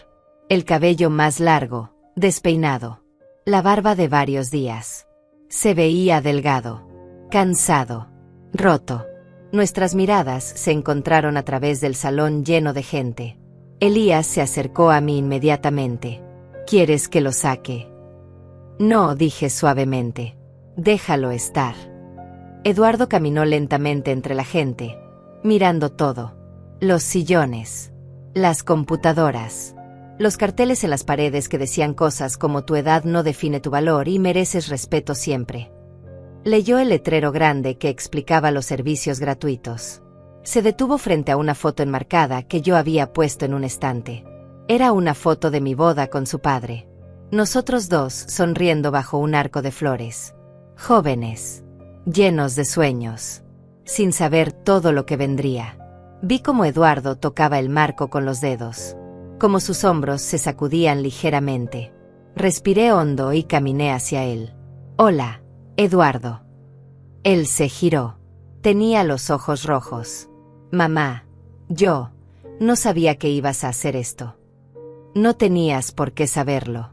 El cabello más largo, despeinado. La barba de varios días. Se veía delgado. Cansado. Roto. Nuestras miradas se encontraron a través del salón lleno de gente. Elías se acercó a mí inmediatamente. ¿Quieres que lo saque? No, dije suavemente. Déjalo estar. Eduardo caminó lentamente entre la gente, mirando todo. Los sillones. Las computadoras. Los carteles en las paredes que decían cosas como tu edad no define tu valor y mereces respeto siempre. Leyó el letrero grande que explicaba los servicios gratuitos. Se detuvo frente a una foto enmarcada que yo había puesto en un estante. Era una foto de mi boda con su padre. Nosotros 2 sonriendo bajo un arco de flores. Jóvenes. Llenos de sueños. Sin saber todo lo que vendría. Vi cómo Eduardo tocaba el marco con los dedos. Cómo sus hombros se sacudían ligeramente. Respiré hondo y caminé hacia él. Hola. Eduardo. Él se giró. Tenía los ojos rojos. Mamá, yo no sabía que ibas a hacer esto. No tenías por qué saberlo.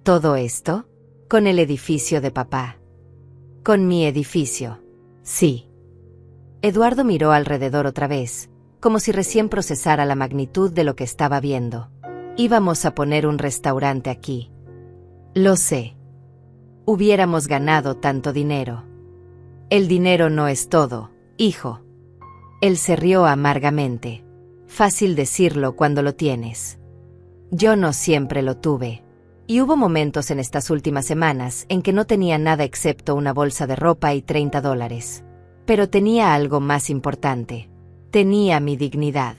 ¿Todo esto? Con el edificio de papá. Con mi edificio. Sí. Eduardo miró alrededor otra vez, como si recién procesara la magnitud de lo que estaba viendo. Íbamos a poner un restaurante aquí. Lo sé. Hubiéramos ganado tanto dinero. El dinero no es todo, hijo. Él se rió amargamente. Fácil decirlo cuando lo tienes. Yo no siempre lo tuve. Y hubo momentos en estas últimas semanas en que no tenía nada excepto una bolsa de ropa y $30. Pero tenía algo más importante. Tenía mi dignidad.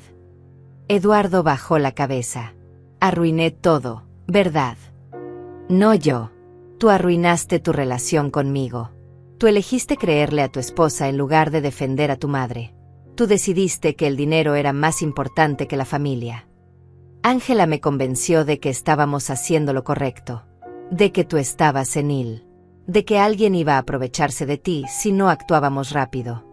Eduardo bajó la cabeza. Arruiné todo, ¿verdad? No yo. Tú arruinaste tu relación conmigo. Tú elegiste creerle a tu esposa en lugar de defender a tu madre. Tú decidiste que el dinero era más importante que la familia. Ángela me convenció de que estábamos haciendo lo correcto. De que tú estabas senil. De que alguien iba a aprovecharse de ti si no actuábamos rápido.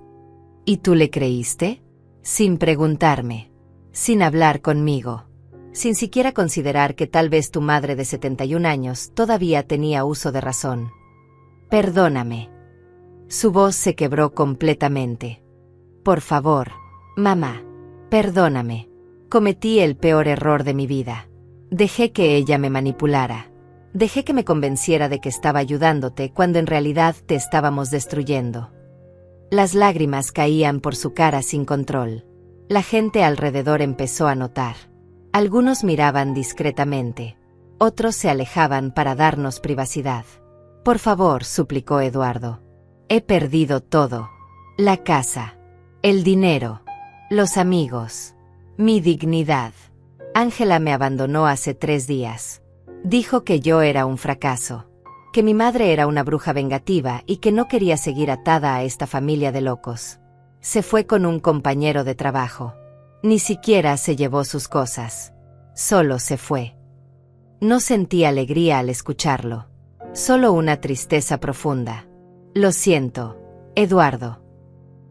¿Y tú le creíste? Sin preguntarme. Sin hablar conmigo. Sin siquiera considerar que tal vez tu madre de 71 años todavía tenía uso de razón. Perdóname. Su voz se quebró completamente. Por favor, mamá, perdóname. Cometí el peor error de mi vida. Dejé que ella me manipulara. Dejé que me convenciera de que estaba ayudándote cuando en realidad te estábamos destruyendo. Las lágrimas caían por su cara sin control. La gente alrededor empezó a notar. Algunos miraban discretamente. Otros se alejaban para darnos privacidad. Por favor, suplicó Eduardo. He perdido todo. La casa. El dinero. Los amigos. Mi dignidad. Ángela me abandonó hace 3 días. Dijo que yo era un fracaso. Que mi madre era una bruja vengativa y que no quería seguir atada a esta familia de locos. Se fue con un compañero de trabajo. Ni siquiera se llevó sus cosas. Solo se fue. No sentí alegría al escucharlo. Solo una tristeza profunda. Lo siento, Eduardo.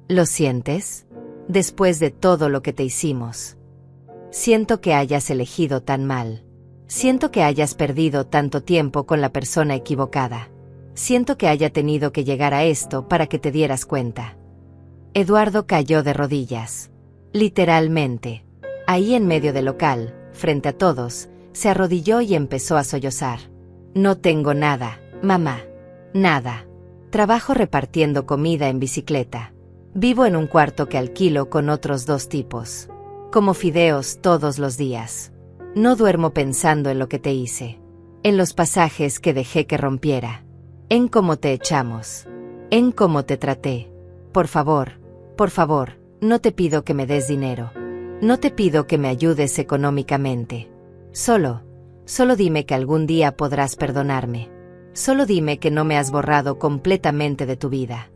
¿Lo sientes? Después de todo lo que te hicimos. Siento que hayas elegido tan mal. Siento que hayas perdido tanto tiempo con la persona equivocada. Siento que haya tenido que llegar a esto para que te dieras cuenta. Eduardo cayó de rodillas. Literalmente. Ahí en medio del local, frente a todos, se arrodilló y empezó a sollozar. No tengo nada, mamá. Nada. Trabajo repartiendo comida en bicicleta. Vivo en un cuarto que alquilo con otros 2 tipos. Como fideos todos los días. No duermo pensando en lo que te hice. En los pasajes que dejé que rompiera. En cómo te echamos. En cómo te traté. Por favor, no te pido que me des dinero. No te pido que me ayudes económicamente. Solo dime que algún día podrás perdonarme. Solo dime que no me has borrado completamente de tu vida.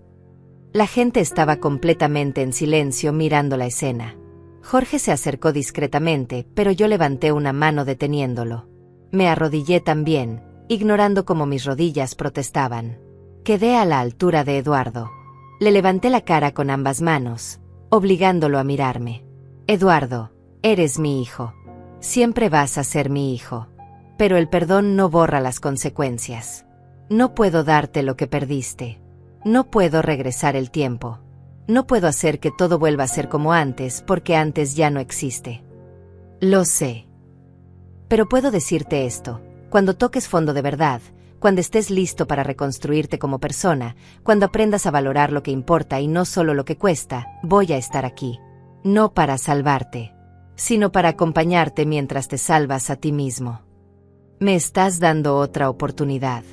La gente estaba completamente en silencio mirando la escena. Jorge se acercó discretamente, pero yo levanté una mano deteniéndolo. Me arrodillé también, ignorando cómo mis rodillas protestaban. Quedé a la altura de Eduardo. Le levanté la cara con ambas manos, obligándolo a mirarme. Eduardo, eres mi hijo. Siempre vas a ser mi hijo. Pero el perdón no borra las consecuencias. No puedo darte lo que perdiste. No puedo regresar el tiempo. No puedo hacer que todo vuelva a ser como antes porque antes ya no existe. Lo sé. Pero puedo decirte esto, cuando toques fondo de verdad, cuando estés listo para reconstruirte como persona, cuando aprendas a valorar lo que importa y no solo lo que cuesta, voy a estar aquí. No para salvarte, sino para acompañarte mientras te salvas a ti mismo. Me estás dando otra oportunidad.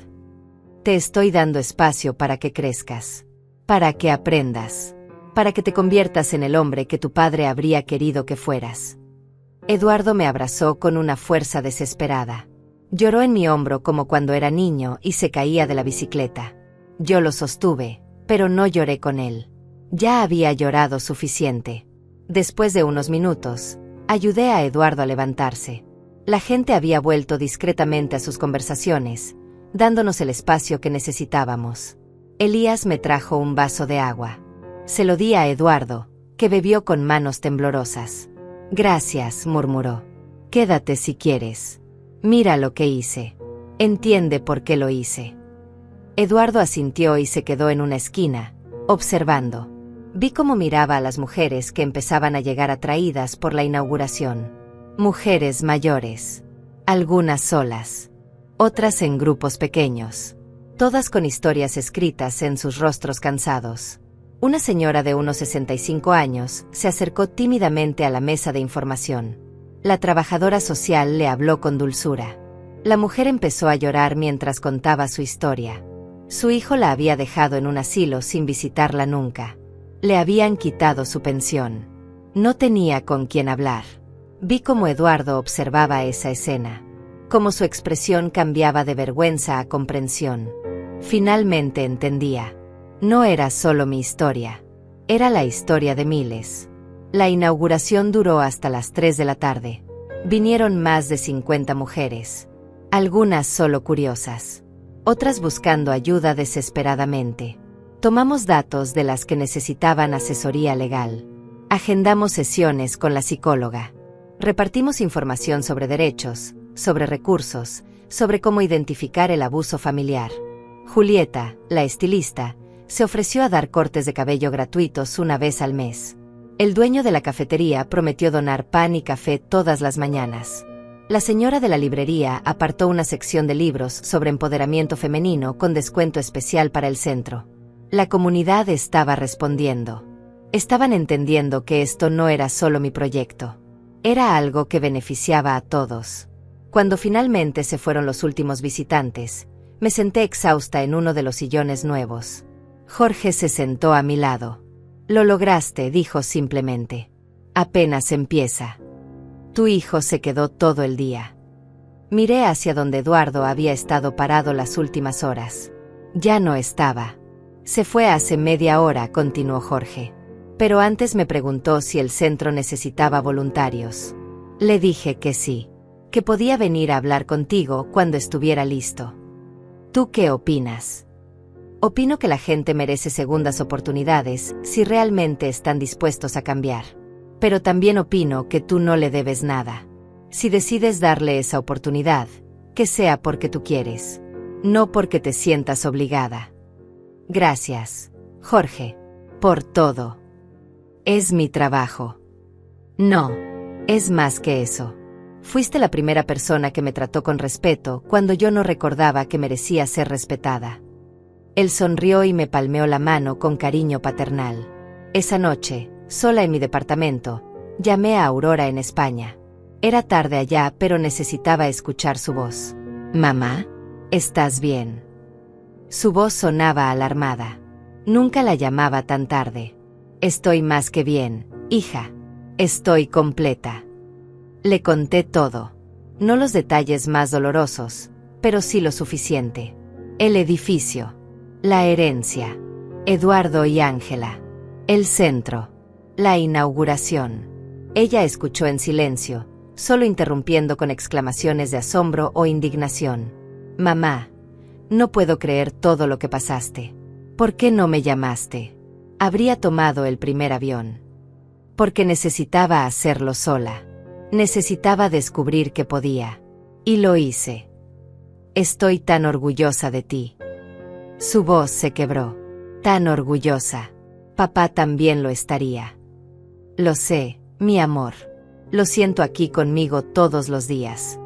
Te estoy dando espacio para que crezcas, para que aprendas, para que te conviertas en el hombre que tu padre habría querido que fueras. Eduardo me abrazó con una fuerza desesperada. Lloró en mi hombro como cuando era niño y se caía de la bicicleta. Yo lo sostuve, pero no lloré con él. Ya había llorado suficiente. Después de unos minutos, ayudé a Eduardo a levantarse. La gente había vuelto discretamente a sus conversaciones, dándonos el espacio que necesitábamos. Elías me trajo un vaso de agua. Se lo di a Eduardo, que bebió con manos temblorosas. Gracias, murmuró. Quédate si quieres. Mira lo que hice. Entiende por qué lo hice. Eduardo asintió y se quedó en una esquina, observando. Vi cómo miraba a las mujeres que empezaban a llegar atraídas por la inauguración. Mujeres mayores. Algunas solas. Otras en grupos pequeños. Todas con historias escritas en sus rostros cansados. Una señora de unos 65 años se acercó tímidamente a la mesa de información. La trabajadora social le habló con dulzura. La mujer empezó a llorar mientras contaba su historia. Su hijo la había dejado en un asilo sin visitarla nunca. Le habían quitado su pensión. No tenía con quién hablar. Vi cómo Eduardo observaba esa escena. Cómo su expresión cambiaba de vergüenza a comprensión. Finalmente entendía. No era solo mi historia. Era la historia de miles. La inauguración duró hasta las 3 de la tarde. Vinieron más de 50 mujeres. Algunas solo curiosas. Otras buscando ayuda desesperadamente. Tomamos datos de las que necesitaban asesoría legal. Agendamos sesiones con la psicóloga. Repartimos información sobre derechos, sobre recursos, sobre cómo identificar el abuso familiar. Julieta, la estilista, se ofreció a dar cortes de cabello gratuitos una vez al mes. El dueño de la cafetería prometió donar pan y café todas las mañanas. La señora de la librería apartó una sección de libros sobre empoderamiento femenino con descuento especial para el centro. La comunidad estaba respondiendo. Estaban entendiendo que esto no era solo mi proyecto. Era algo que beneficiaba a todos. Cuando finalmente se fueron los últimos visitantes, me senté exhausta en uno de los sillones nuevos. Jorge se sentó a mi lado. «Lo lograste», dijo simplemente. «Apenas empieza». Tu hijo se quedó todo el día. Miré hacia donde Eduardo había estado parado las últimas horas. Ya no estaba. Se fue hace media hora, continuó Jorge. Pero antes me preguntó si el centro necesitaba voluntarios. Le dije que sí, que podía venir a hablar contigo cuando estuviera listo. ¿Tú qué opinas? Opino que la gente merece segundas oportunidades si realmente están dispuestos a cambiar. Pero también opino que tú no le debes nada. Si decides darle esa oportunidad, que sea porque tú quieres, no porque te sientas obligada. Gracias, Jorge, por todo. Es mi trabajo. No, es más que eso. Fuiste la primera persona que me trató con respeto cuando yo no recordaba que merecía ser respetada. Él sonrió y me palmeó la mano con cariño paternal. Esa noche, sola en mi departamento, llamé a Aurora en España. Era tarde allá, pero necesitaba escuchar su voz. «Mamá, ¿estás bien?» Su voz sonaba alarmada. Nunca la llamaba tan tarde. «Estoy más que bien, hija. Estoy completa». Le conté todo. No los detalles más dolorosos, pero sí lo suficiente. El edificio. La herencia. Eduardo y Ángela. El centro. La inauguración. Ella escuchó en silencio, solo interrumpiendo con exclamaciones de asombro o indignación. «Mamá, no puedo creer todo lo que pasaste. ¿Por qué no me llamaste? Habría tomado el primer avión». Porque necesitaba hacerlo sola. Necesitaba descubrir que podía. Y lo hice. Estoy tan orgullosa de ti. Su voz se quebró. Tan orgullosa. Papá también lo estaría. Lo sé, mi amor. Lo siento aquí conmigo todos los días.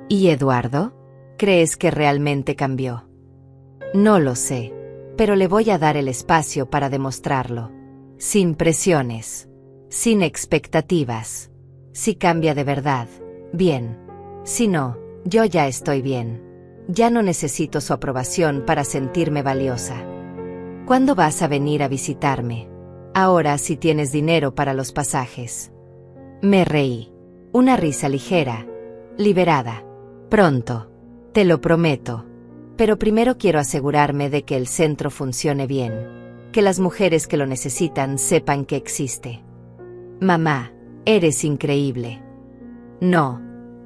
¿Y Eduardo? ¿Crees que realmente cambió? No lo sé, pero le voy a dar el espacio para demostrarlo. Sin presiones. Sin expectativas. Si cambia de verdad, bien. Si no, yo ya estoy bien. Ya no necesito su aprobación para sentirme valiosa. ¿Cuándo vas a venir a visitarme? Ahora si tienes dinero para los pasajes. Me reí. Una risa ligera, liberada. Pronto. Te lo prometo. Pero primero quiero asegurarme de que el centro funcione bien. Que las mujeres que lo necesitan sepan que existe. Mamá, eres increíble. No,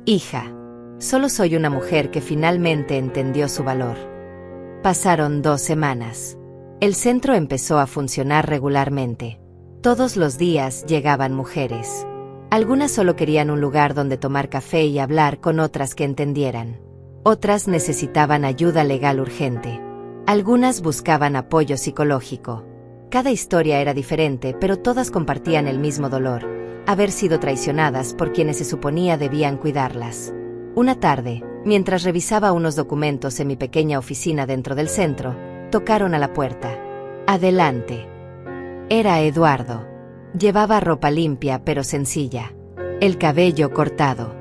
hija. Solo soy una mujer que finalmente entendió su valor. Pasaron 2 semanas. El centro empezó a funcionar regularmente. Todos los días llegaban mujeres. Algunas solo querían un lugar donde tomar café y hablar con otras que entendieran. Otras necesitaban ayuda legal urgente. Algunas buscaban apoyo psicológico. Cada historia era diferente, pero todas compartían el mismo dolor: haber sido traicionadas por quienes se suponía debían cuidarlas. Una tarde, mientras revisaba unos documentos en mi pequeña oficina dentro del centro, tocaron a la puerta. Adelante. Era Eduardo. Llevaba ropa limpia pero sencilla. El cabello cortado.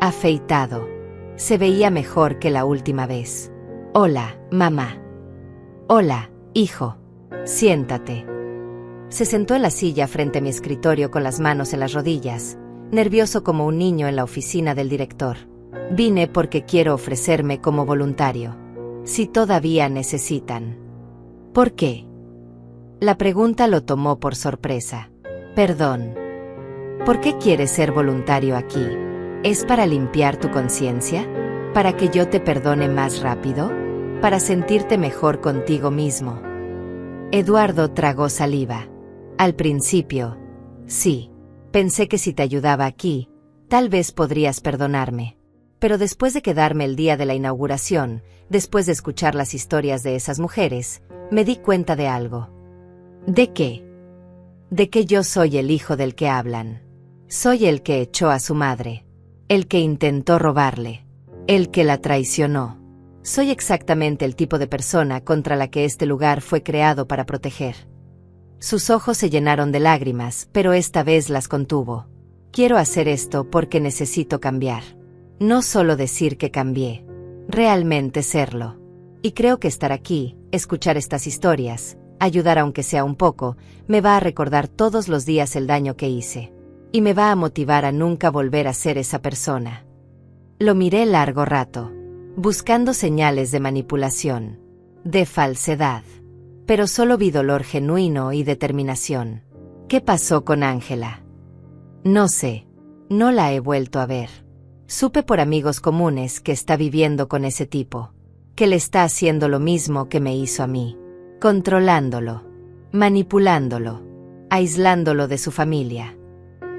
Afeitado. Se veía mejor que la última vez. Hola, mamá. Hola, hijo. Siéntate. Se sentó en la silla frente a mi escritorio con las manos en las rodillas, nervioso como un niño en la oficina del director. Vine porque quiero ofrecerme como voluntario. Si todavía necesitan. ¿Por qué? La pregunta lo tomó por sorpresa. Perdón. ¿Por qué quieres ser voluntario aquí? ¿Es para limpiar tu conciencia? ¿Para que yo te perdone más rápido? ¿Para sentirte mejor contigo mismo? Eduardo tragó saliva. Al principio, sí. Pensé que si te ayudaba aquí, tal vez podrías perdonarme. Pero después de quedarme el día de la inauguración, después de escuchar las historias de esas mujeres, me di cuenta de algo. ¿De qué? De que yo soy el hijo del que hablan. Soy el que echó a su madre. El que intentó robarle. El que la traicionó. Soy exactamente el tipo de persona contra la que este lugar fue creado para proteger. Sus ojos se llenaron de lágrimas, pero esta vez las contuvo. Quiero hacer esto porque necesito cambiar. No solo decir que cambié, realmente serlo. Y creo que estar aquí, escuchar estas historias, ayudar aunque sea un poco, me va a recordar todos los días el daño que hice. Y me va a motivar a nunca volver a ser esa persona. Lo miré largo rato, buscando señales de manipulación, de falsedad. Pero solo vi dolor genuino y determinación. ¿Qué pasó con Ángela? No sé. No la he vuelto a ver. Supe por amigos comunes que está viviendo con ese tipo, que le está haciendo lo mismo que me hizo a mí, controlándolo, manipulándolo, aislándolo de su familia.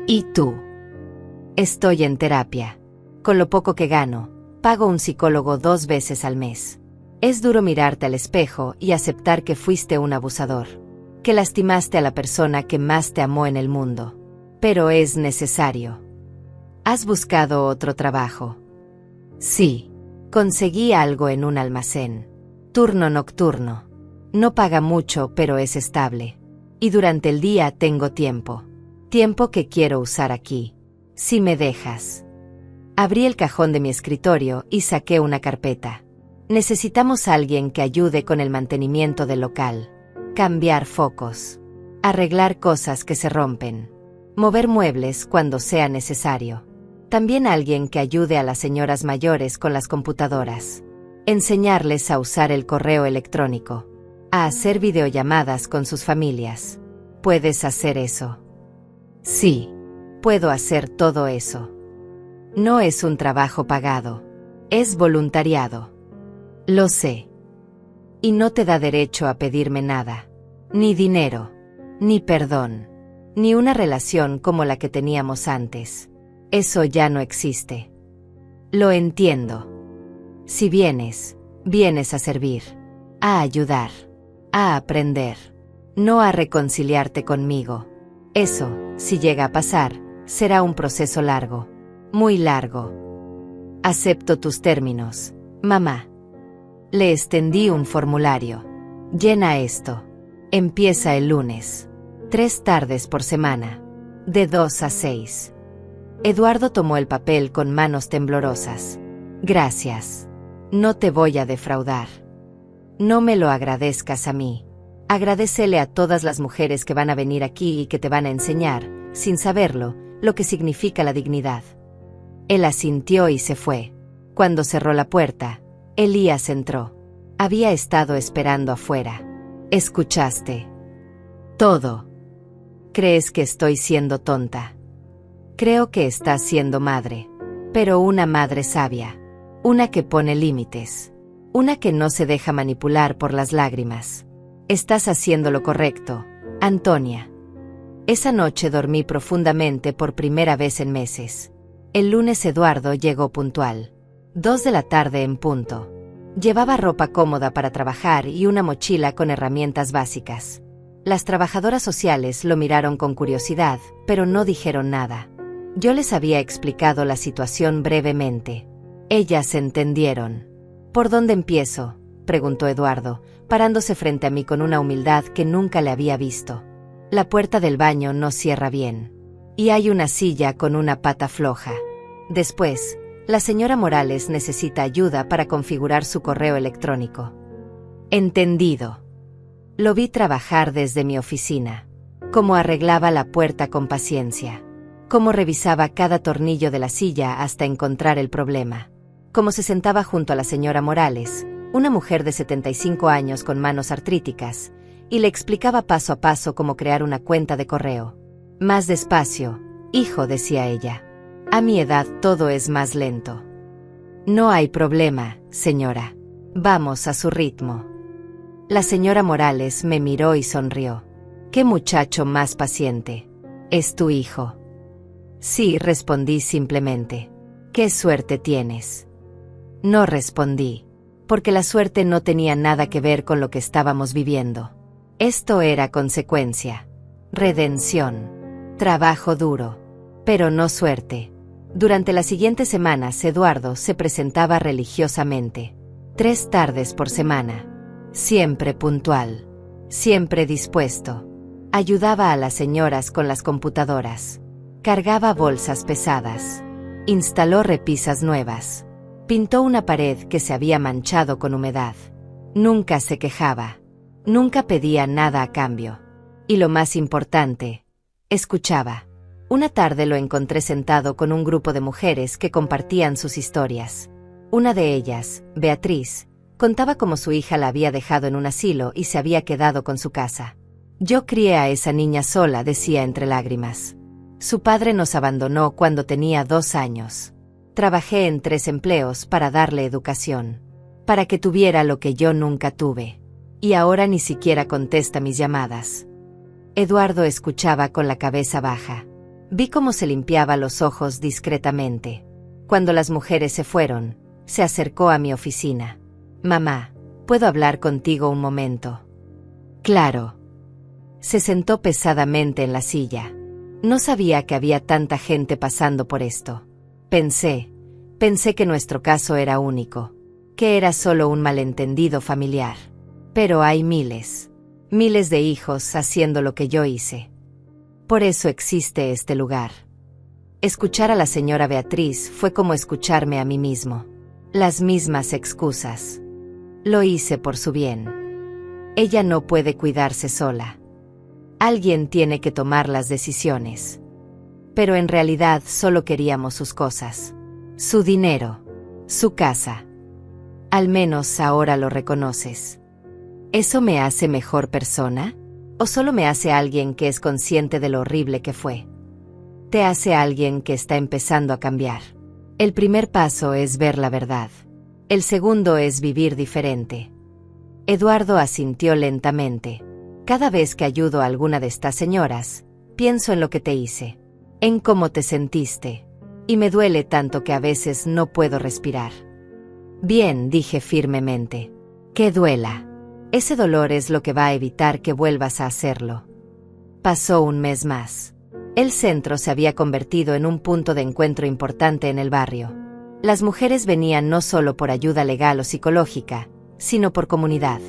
¿Y tú? Estoy en terapia. Con lo poco que gano, pago un psicólogo 2 veces al mes. Es duro mirarte al espejo y aceptar que fuiste un abusador, que lastimaste a la persona que más te amó en el mundo. Pero es necesario. ¿Has buscado otro trabajo? Sí. Conseguí algo en un almacén. Turno nocturno. No paga mucho, pero es estable. Y durante el día tengo tiempo. Tiempo que quiero usar aquí. Si me dejas. Abrí el cajón de mi escritorio y saqué una carpeta. Necesitamos a alguien que ayude con el mantenimiento del local. Cambiar focos. Arreglar cosas que se rompen. Mover muebles cuando sea necesario. También alguien que ayude a las señoras mayores con las computadoras. Enseñarles a usar el correo electrónico. A hacer videollamadas con sus familias. ¿Puedes hacer eso? Sí. Puedo hacer todo eso. No es un trabajo pagado. Es voluntariado. Lo sé. Y no te da derecho a pedirme nada. Ni dinero. Ni perdón. Ni una relación como la que teníamos antes. Eso ya no existe. Lo entiendo. Si vienes, vienes a servir. A ayudar. A aprender. No a reconciliarte conmigo. Eso, si llega a pasar, será un proceso largo. Muy largo. Acepto tus términos, mamá. Le extendí un formulario. Llena esto. Empieza el lunes. 3 tardes por semana. De 2 a 6. Eduardo tomó el papel con manos temblorosas. Gracias. No te voy a defraudar. No me lo agradezcas a mí. Agradécele a todas las mujeres que van a venir aquí y que te van a enseñar, sin saberlo, lo que significa la dignidad. Él asintió y se fue. Cuando cerró la puerta, Elías entró. Había estado esperando afuera. ¿Escuchaste? Todo. ¿Crees que estoy siendo tonta? Creo que estás siendo madre. Pero una madre sabia. Una que pone límites. Una que no se deja manipular por las lágrimas. Estás haciendo lo correcto, Antonia. Esa noche dormí profundamente por primera vez en meses. El lunes Eduardo llegó puntual. 2 de la tarde en punto. Llevaba ropa cómoda para trabajar y una mochila con herramientas básicas. Las trabajadoras sociales lo miraron con curiosidad, pero no dijeron nada. Yo les había explicado la situación brevemente. Ellas entendieron. ¿Por dónde empiezo?, preguntó Eduardo, parándose frente a mí con una humildad que nunca le había visto. La puerta del baño no cierra bien. Y hay una silla con una pata floja. Después, la señora Morales necesita ayuda para configurar su correo electrónico. Entendido. Lo vi trabajar desde mi oficina. Cómo arreglaba la puerta con paciencia. Cómo revisaba cada tornillo de la silla hasta encontrar el problema. Cómo se sentaba junto a la señora Morales, una mujer de 75 años con manos artríticas, y le explicaba paso a paso cómo crear una cuenta de correo. Más despacio, hijo, decía ella. A mi edad todo es más lento. No hay problema, señora. Vamos a su ritmo. La señora Morales me miró y sonrió. ¡Qué muchacho más paciente! ¿Es tu hijo? Sí, respondí simplemente. ¿Qué suerte tienes? No respondí, porque la suerte no tenía nada que ver con lo que estábamos viviendo. Esto era consecuencia. Redención. Trabajo duro. Pero no suerte. Durante las siguientes semanas Eduardo se presentaba religiosamente. 3 tardes por semana. Siempre puntual. Siempre dispuesto. Ayudaba a las señoras con las computadoras. Cargaba bolsas pesadas. Instaló repisas nuevas. Pintó una pared que se había manchado con humedad. Nunca se quejaba. Nunca pedía nada a cambio. Y lo más importante, escuchaba. Una tarde lo encontré sentado con un grupo de mujeres que compartían sus historias. Una de ellas, Beatriz, contaba cómo su hija la había dejado en un asilo y se había quedado con su casa. Yo crié a esa niña sola, decía entre lágrimas. Su padre nos abandonó cuando tenía 2 años. Trabajé en 3 empleos para darle educación. Para que tuviera lo que yo nunca tuve. Y ahora ni siquiera contesta mis llamadas. Eduardo escuchaba con la cabeza baja. Vi cómo se limpiaba los ojos discretamente. Cuando las mujeres se fueron, se acercó a mi oficina. Mamá, ¿puedo hablar contigo un momento? Claro. Se sentó pesadamente en la silla. No sabía que había tanta gente pasando por esto. Pensé que nuestro caso era único, que era solo un malentendido familiar. Pero hay miles de hijos haciendo lo que yo hice. Por eso existe este lugar. Escuchar a la señora Beatriz fue como escucharme a mí mismo. Las mismas excusas. Lo hice por su bien. Ella no puede cuidarse sola. Alguien tiene que tomar las decisiones. Pero en realidad solo queríamos sus cosas. Su dinero. Su casa. Al menos ahora lo reconoces. ¿Eso me hace mejor persona? ¿O solo me hace alguien que es consciente de lo horrible que fue? Te hace alguien que está empezando a cambiar. El primer paso es ver la verdad. El segundo es vivir diferente. Eduardo asintió lentamente. Cada vez que ayudo a alguna de estas señoras, pienso en lo que te hice, en cómo te sentiste, y me duele tanto que a veces no puedo respirar. Bien, dije firmemente. Que duela. Ese dolor es lo que va a evitar que vuelvas a hacerlo. Pasó un mes más. El centro se había convertido en un punto de encuentro importante en el barrio. Las mujeres venían no solo por ayuda legal o psicológica, sino por comunidad,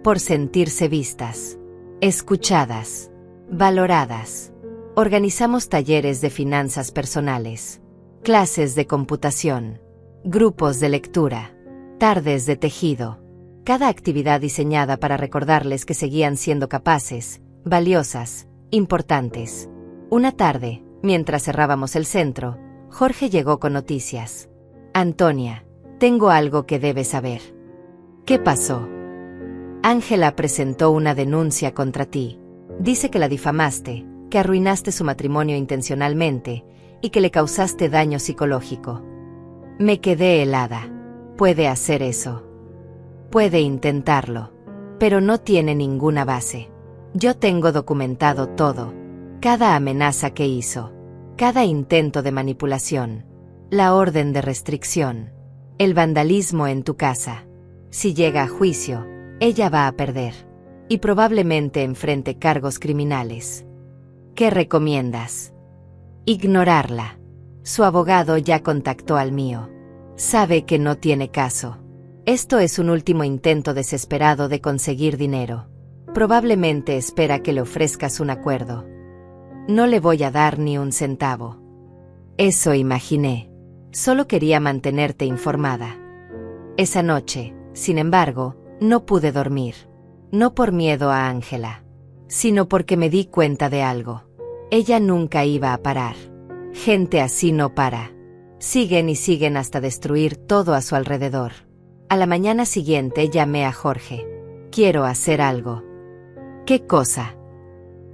por sentirse vistas, escuchadas, valoradas. Organizamos talleres de finanzas personales, clases de computación, grupos de lectura, tardes de tejido. Cada actividad diseñada para recordarles que seguían siendo capaces, valiosas, importantes. Una tarde, mientras cerrábamos el centro, Jorge llegó con noticias. Antonia, tengo algo que debes saber. ¿Qué pasó? Ángela presentó una denuncia contra ti. Dice que la difamaste, que arruinaste su matrimonio intencionalmente y que le causaste daño psicológico. Me quedé helada. Puede hacer eso. Puede intentarlo. Pero no tiene ninguna base. Yo tengo documentado todo. Cada amenaza que hizo. Cada intento de manipulación. La orden de restricción. El vandalismo en tu casa. Si llega a juicio, ella va a perder. Y probablemente enfrente cargos criminales. ¿Qué recomiendas? Ignorarla. Su abogado ya contactó al mío. Sabe que no tiene caso. Esto es un último intento desesperado de conseguir dinero. Probablemente espera que le ofrezcas un acuerdo. No le voy a dar ni un centavo. Eso imaginé. Solo quería mantenerte informada. Esa noche, sin embargo, no pude dormir. No por miedo a Ángela, sino porque me di cuenta de algo. Ella nunca iba a parar. Gente así no para. Siguen y siguen hasta destruir todo a su alrededor. A la mañana siguiente llamé a Jorge. Quiero hacer algo. ¿Qué cosa?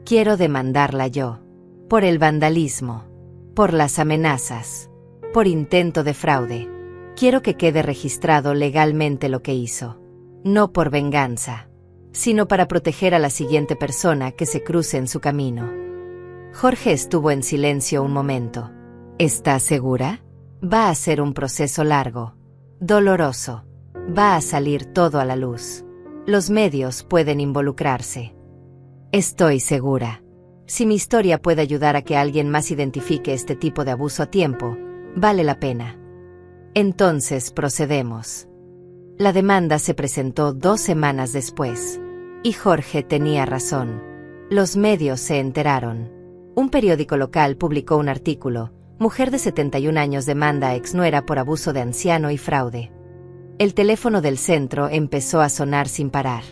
Quiero demandarla yo. Por el vandalismo. Por las amenazas. Por intento de fraude. Quiero que quede registrado legalmente lo que hizo. No por venganza, sino para proteger a la siguiente persona que se cruce en su camino. Jorge estuvo en silencio un momento. ¿Estás segura? Va a ser un proceso largo. Doloroso. Va a salir todo a la luz. Los medios pueden involucrarse. Estoy segura. Si mi historia puede ayudar a que alguien más identifique este tipo de abuso a tiempo, vale la pena. Entonces procedemos. La demanda se presentó 2 semanas después. Y Jorge tenía razón. Los medios se enteraron. Un periódico local publicó un artículo: mujer de 71 años demanda a exnuera por abuso de anciano y fraude. El teléfono del centro empezó a sonar sin parar.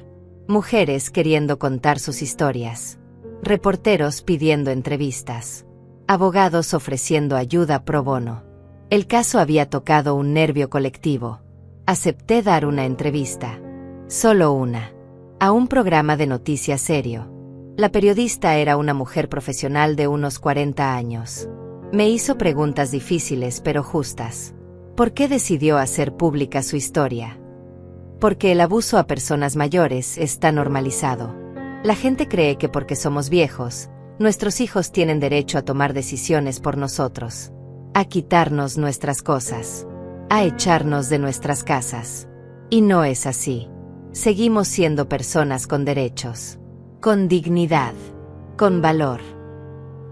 Mujeres queriendo contar sus historias. Reporteros pidiendo entrevistas. Abogados ofreciendo ayuda pro bono. El caso había tocado un nervio colectivo. Acepté dar una entrevista. Solo una. A un programa de noticias serio. La periodista era una mujer profesional de unos 40 años. Me hizo preguntas difíciles pero justas. ¿Por qué decidió hacer pública su historia? Porque el abuso a personas mayores está normalizado. La gente cree que porque somos viejos, nuestros hijos tienen derecho a tomar decisiones por nosotros, a quitarnos nuestras cosas, a echarnos de nuestras casas. Y no es así. Seguimos siendo personas con derechos, con dignidad, con valor.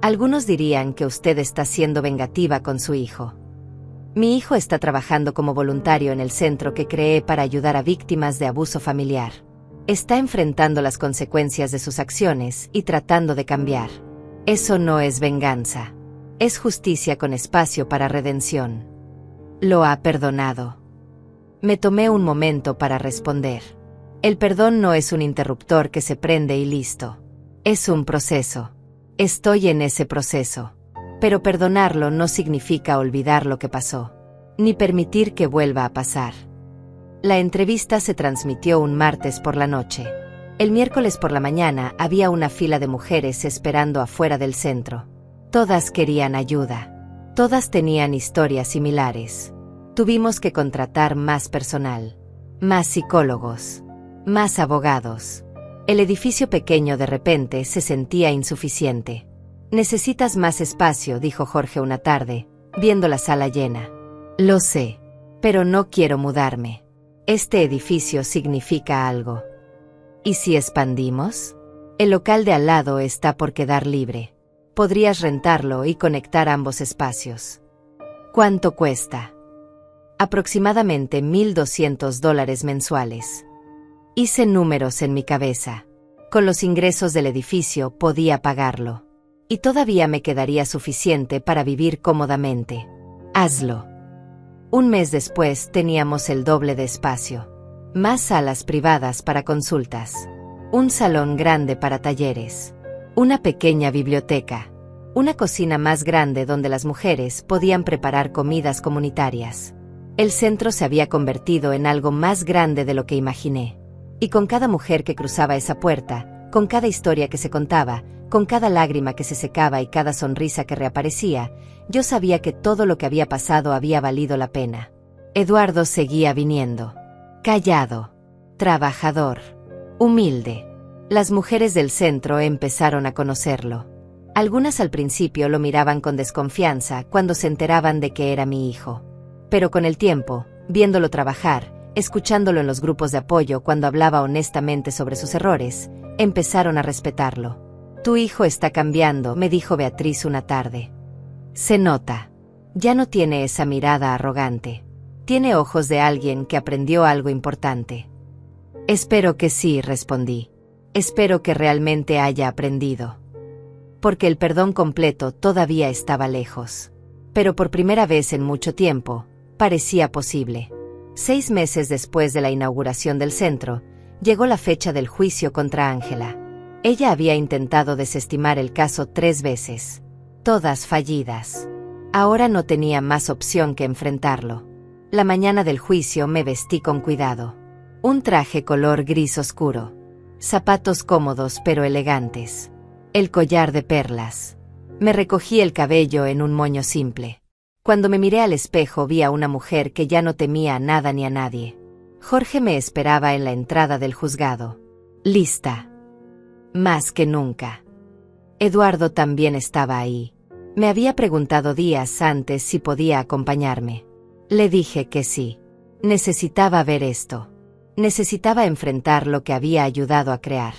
Algunos dirían que usted está siendo vengativa con su hijo. Mi hijo está trabajando como voluntario en el centro que creé para ayudar a víctimas de abuso familiar. Está enfrentando las consecuencias de sus acciones y tratando de cambiar. Eso no es venganza. Es justicia con espacio para redención. Lo ha perdonado. Me tomé un momento para responder. El perdón no es un interruptor que se prende y listo. Es un proceso. Estoy en ese proceso. Pero perdonarlo no significa olvidar lo que pasó, ni permitir que vuelva a pasar. La entrevista se transmitió un martes por la noche. El miércoles por la mañana había una fila de mujeres esperando afuera del centro. Todas querían ayuda. Todas tenían historias similares. Tuvimos que contratar más personal, más psicólogos, más abogados. El edificio pequeño de repente se sentía insuficiente. Necesitas más espacio, dijo Jorge una tarde, viendo la sala llena. Lo sé, pero no quiero mudarme. Este edificio significa algo. ¿Y si expandimos? El local de al lado está por quedar libre. Podrías rentarlo y conectar ambos espacios. ¿Cuánto cuesta? Aproximadamente $1,200 mensuales. Hice números en mi cabeza. Con los ingresos del edificio podía pagarlo. Y todavía me quedaría suficiente para vivir cómodamente. Hazlo. Un mes después teníamos el doble de espacio. Más salas privadas para consultas. Un salón grande para talleres. Una pequeña biblioteca. Una cocina más grande donde las mujeres podían preparar comidas comunitarias. El centro se había convertido en algo más grande de lo que imaginé. Y con cada mujer que cruzaba esa puerta, con cada historia que se contaba, con cada lágrima que se secaba y cada sonrisa que reaparecía, yo sabía que todo lo que había pasado había valido la pena. Eduardo seguía viniendo. Callado. Trabajador. Humilde. Las mujeres del centro empezaron a conocerlo. Algunas al principio lo miraban con desconfianza cuando se enteraban de que era mi hijo. Pero con el tiempo, viéndolo trabajar, escuchándolo en los grupos de apoyo cuando hablaba honestamente sobre sus errores, empezaron a respetarlo. Tu hijo está cambiando, me dijo Beatriz una tarde. Se nota. Ya no tiene esa mirada arrogante. Tiene ojos de alguien que aprendió algo importante. Espero que sí, respondí. Espero que realmente haya aprendido. Porque el perdón completo todavía estaba lejos. Pero por primera vez en mucho tiempo, parecía posible. 6 meses después de la inauguración del centro, llegó la fecha del juicio contra Ángela. Ella había intentado desestimar el caso 3 veces. Todas fallidas. Ahora no tenía más opción que enfrentarlo. La mañana del juicio me vestí con cuidado. Un traje color gris oscuro. Zapatos cómodos pero elegantes. El collar de perlas. Me recogí el cabello en un moño simple. Cuando me miré al espejo vi a una mujer que ya no temía a nada ni a nadie. Jorge me esperaba en la entrada del juzgado. Lista. Más que nunca. Eduardo también estaba ahí. Me había preguntado días antes si podía acompañarme. Le dije que sí. Necesitaba ver esto. Necesitaba enfrentar lo que había ayudado a crear.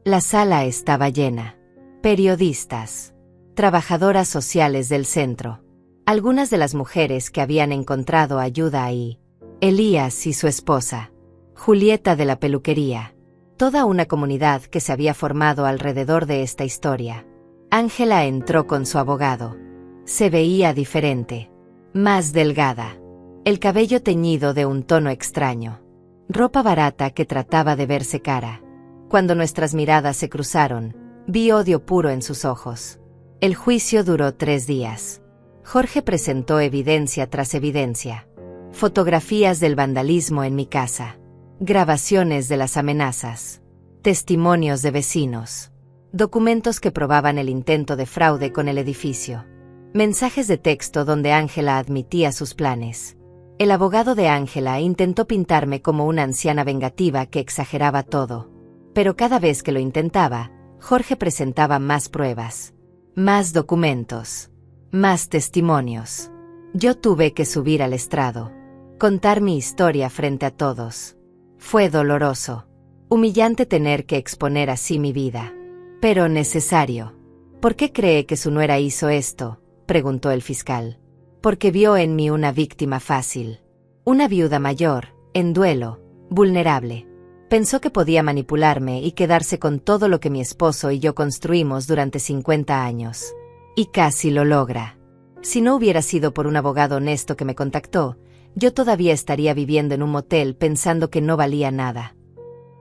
La sala estaba llena. Periodistas. Trabajadoras sociales del centro. Algunas de las mujeres que habían encontrado ayuda ahí. Elías y su esposa. Julieta de la peluquería. Toda una comunidad que se había formado alrededor de esta historia. Ángela entró con su abogado. Se veía diferente. Más delgada. El cabello teñido de un tono extraño. Ropa barata que trataba de verse cara. Cuando nuestras miradas se cruzaron, vi odio puro en sus ojos. El juicio duró 3 días. Jorge presentó evidencia tras evidencia. Fotografías del vandalismo en mi casa. Grabaciones de las amenazas. Testimonios de vecinos. Documentos que probaban el intento de fraude con el edificio. Mensajes de texto donde Ángela admitía sus planes. El abogado de Ángela intentó pintarme como una anciana vengativa que exageraba todo. Pero cada vez que lo intentaba, Jorge presentaba más pruebas. Más documentos. Más testimonios. Yo tuve que subir al estrado. Contar mi historia frente a todos. Fue doloroso. Humillante tener que exponer así mi vida. Pero necesario. ¿Por qué cree que su nuera hizo esto?, preguntó el fiscal. Porque vio en mí una víctima fácil. Una viuda mayor, en duelo, vulnerable. Pensó que podía manipularme y quedarse con todo lo que mi esposo y yo construimos durante 50 años. Y casi lo logra. Si no hubiera sido por un abogado honesto que me contactó, yo todavía estaría viviendo en un motel pensando que no valía nada.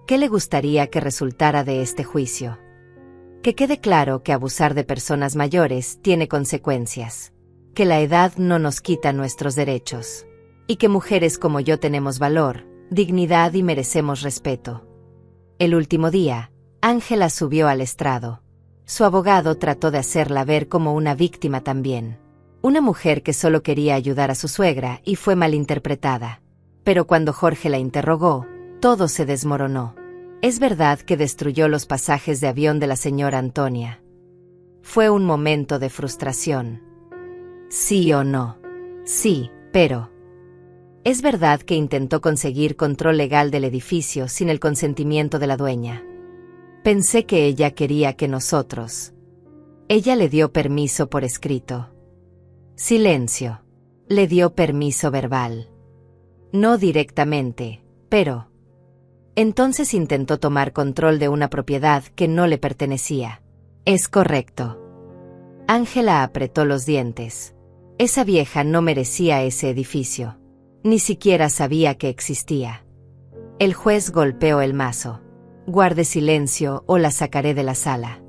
¿Qué le gustaría que resultara de este juicio? Que quede claro que abusar de personas mayores tiene consecuencias. Que la edad no nos quita nuestros derechos. Y que mujeres como yo tenemos valor, dignidad y merecemos respeto. El último día, Ángela subió al estrado. Su abogado trató de hacerla ver como una víctima también. Una mujer que solo quería ayudar a su suegra y fue malinterpretada. Pero cuando Jorge la interrogó, todo se desmoronó. Es verdad que destruyó los pasajes de avión de la señora Antonia. Fue un momento de frustración. ¿Sí o no? Sí, pero... Es verdad que intentó conseguir control legal del edificio sin el consentimiento de la dueña. Pensé que ella quería que nosotros... Ella le dio permiso por escrito. Silencio. Le dio permiso verbal. No directamente, pero... Entonces intentó tomar control de una propiedad que no le pertenecía. Es correcto. Ángela apretó los dientes. Esa vieja no merecía ese edificio. Ni siquiera sabía que existía. El juez golpeó el mazo. Guarde silencio o la sacaré de la sala.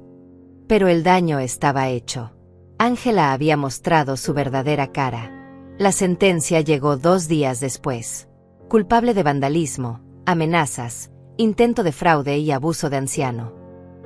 Pero el daño estaba hecho. Ángela había mostrado su verdadera cara. La sentencia llegó 2 días después. Culpable de vandalismo, amenazas, intento de fraude y abuso de anciano.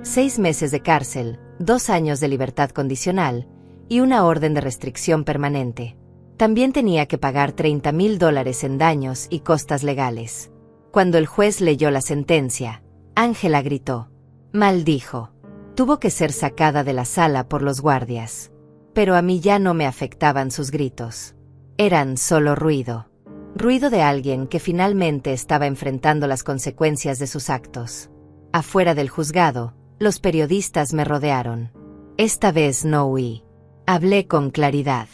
6 meses de cárcel, 2 años de libertad condicional y una orden de restricción permanente. También tenía que pagar $30,000 en daños y costas legales. Cuando el juez leyó la sentencia, Ángela gritó. Maldijo. Tuvo que ser sacada de la sala por los guardias. Pero a mí ya no me afectaban sus gritos. Eran solo ruido. Ruido de alguien que finalmente estaba enfrentando las consecuencias de sus actos. Afuera del juzgado, los periodistas me rodearon. Esta vez no huí. Hablé con claridad.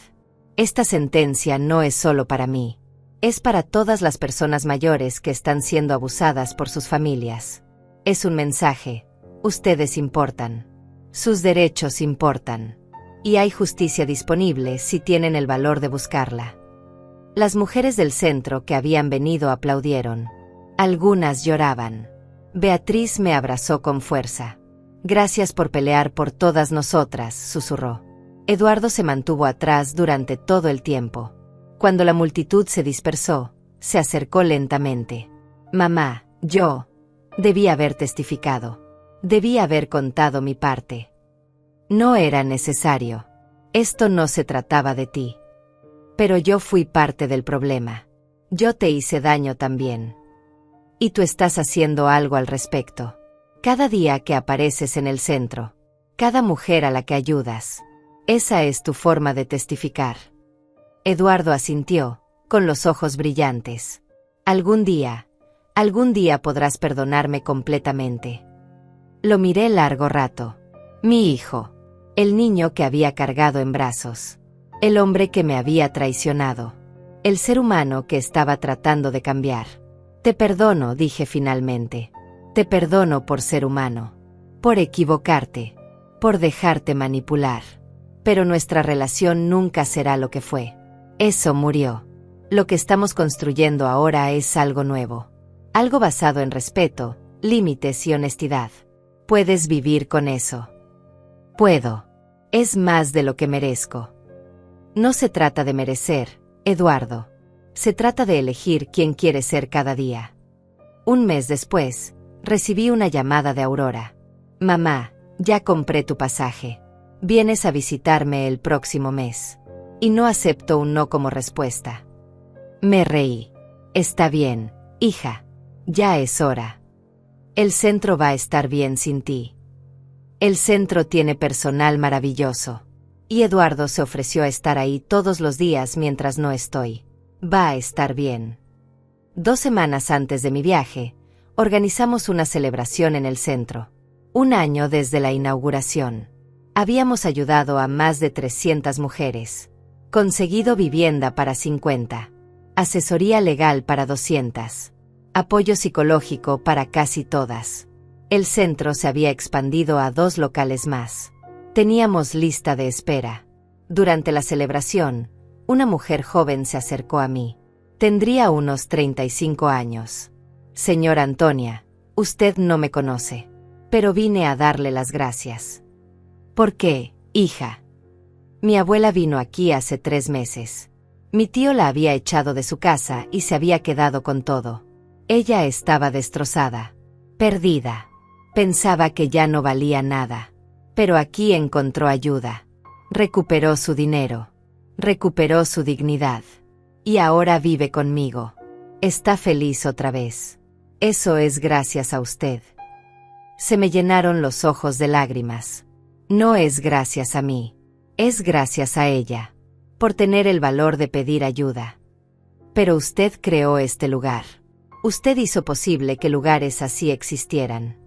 Esta sentencia no es solo para mí. Es para todas las personas mayores que están siendo abusadas por sus familias. Es un mensaje. Ustedes importan. Sus derechos importan. Y hay justicia disponible si tienen el valor de buscarla. Las mujeres del centro que habían venido aplaudieron. Algunas lloraban. Beatriz me abrazó con fuerza. Gracias por pelear por todas nosotras, susurró. Eduardo se mantuvo atrás durante todo el tiempo. Cuando la multitud se dispersó, se acercó lentamente. Mamá, yo debí haber testificado. Debí haber contado mi parte. No era necesario. Esto no se trataba de ti. Pero yo fui parte del problema. Yo te hice daño también. Y tú estás haciendo algo al respecto. Cada día que apareces en el centro, cada mujer a la que ayudas, esa es tu forma de testificar. Eduardo asintió, con los ojos brillantes. Algún día podrás perdonarme completamente. Lo miré largo rato. Mi hijo. El niño que había cargado en brazos. El hombre que me había traicionado. El ser humano que estaba tratando de cambiar. Te perdono, dije finalmente. Te perdono por ser humano, por equivocarte, por dejarte manipular. Pero nuestra relación nunca será lo que fue. Eso murió. Lo que estamos construyendo ahora es algo nuevo. Algo basado en respeto, límites y honestidad. ¿Puedes vivir con eso? Puedo. Es más de lo que merezco. No se trata de merecer, Eduardo. Se trata de elegir quién quiere ser cada día. Un mes después, recibí una llamada de Aurora. Mamá, ya compré tu pasaje. Vienes a visitarme el próximo mes. Y no acepto un no como respuesta. Me reí. Está bien, hija. Ya es hora. El centro va a estar bien sin ti. El centro tiene personal maravilloso. Y Eduardo se ofreció a estar ahí todos los días mientras no estoy. Va a estar bien. 2 semanas antes de mi viaje, organizamos una celebración en el centro. 1 año desde la inauguración. Habíamos ayudado a más de 300 mujeres. Conseguido vivienda para 50. Asesoría legal para 200. Apoyo psicológico para casi todas. El centro se había expandido a 2 locales más. Teníamos lista de espera. Durante la celebración, una mujer joven se acercó a mí. Tendría unos 35 años. Señora Antonia, usted no me conoce, pero vine a darle las gracias. ¿Por qué, hija? Mi abuela vino aquí hace 3 meses. Mi tío la había echado de su casa y se había quedado con todo. Ella estaba destrozada, perdida. Pensaba que ya no valía nada. Pero aquí encontró ayuda. Recuperó su dinero. Recuperó su dignidad. Y ahora vive conmigo. Está feliz otra vez. Eso es gracias a usted. Se me llenaron los ojos de lágrimas. No es gracias a mí. Es gracias a ella. Por tener el valor de pedir ayuda. Pero usted creó este lugar. Usted hizo posible que lugares así existieran.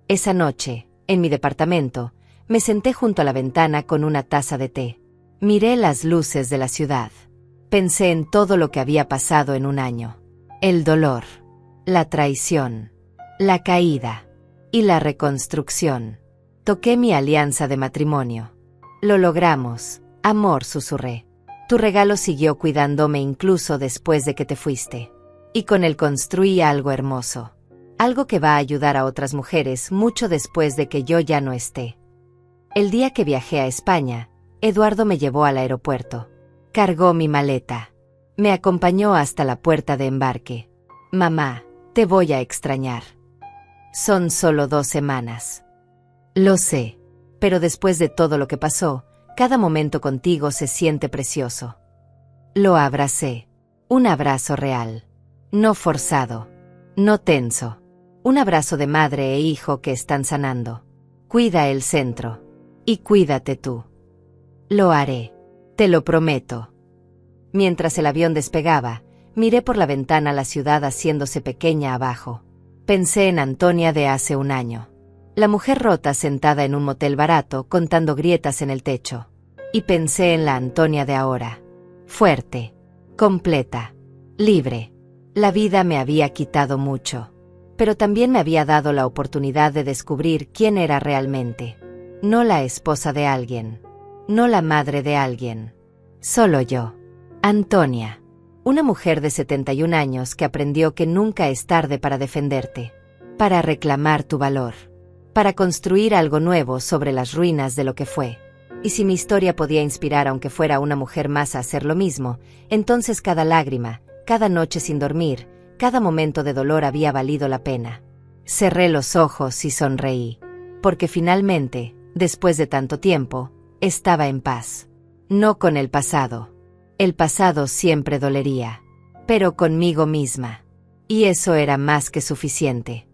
Esa noche, en mi departamento, me senté junto a la ventana con una taza de té. Miré las luces de la ciudad. Pensé en todo lo que había pasado en 1 año. El dolor, la traición, la caída y la reconstrucción. Toqué mi alianza de matrimonio. Lo logramos, amor, susurré. Tu regalo siguió cuidándome incluso después de que te fuiste. Y con él construí algo hermoso. Algo que va a ayudar a otras mujeres mucho después de que yo ya no esté. El día que viajé a España, Eduardo me llevó al aeropuerto. Cargó mi maleta. Me acompañó hasta la puerta de embarque. Mamá, te voy a extrañar. Son solo 2 semanas. Lo sé, pero después de todo lo que pasó, cada momento contigo se siente precioso. Lo abracé. Un abrazo real. No forzado. No tenso. Un abrazo de madre e hijo que están sanando. Cuida el centro. Y cuídate tú. Lo haré. Te lo prometo. Mientras el avión despegaba, miré por la ventana la ciudad haciéndose pequeña abajo. Pensé en Antonia de hace 1 año. La mujer rota sentada en un motel barato contando grietas en el techo. Y pensé en la Antonia de ahora. Fuerte. Completa. Libre. La vida me había quitado mucho. Pero también me había dado la oportunidad de descubrir quién era realmente. No la esposa de alguien. No la madre de alguien. Solo yo. Antonia. Una mujer de 71 años que aprendió que nunca es tarde para defenderte. Para reclamar tu valor. Para construir algo nuevo sobre las ruinas de lo que fue. Y si mi historia podía inspirar aunque fuera a una mujer más a hacer lo mismo, entonces cada lágrima, cada noche sin dormir, cada momento de dolor había valido la pena. Cerré los ojos y sonreí. Porque finalmente, después de tanto tiempo, estaba en paz. No con el pasado. El pasado siempre dolería. Pero conmigo misma. Y eso era más que suficiente.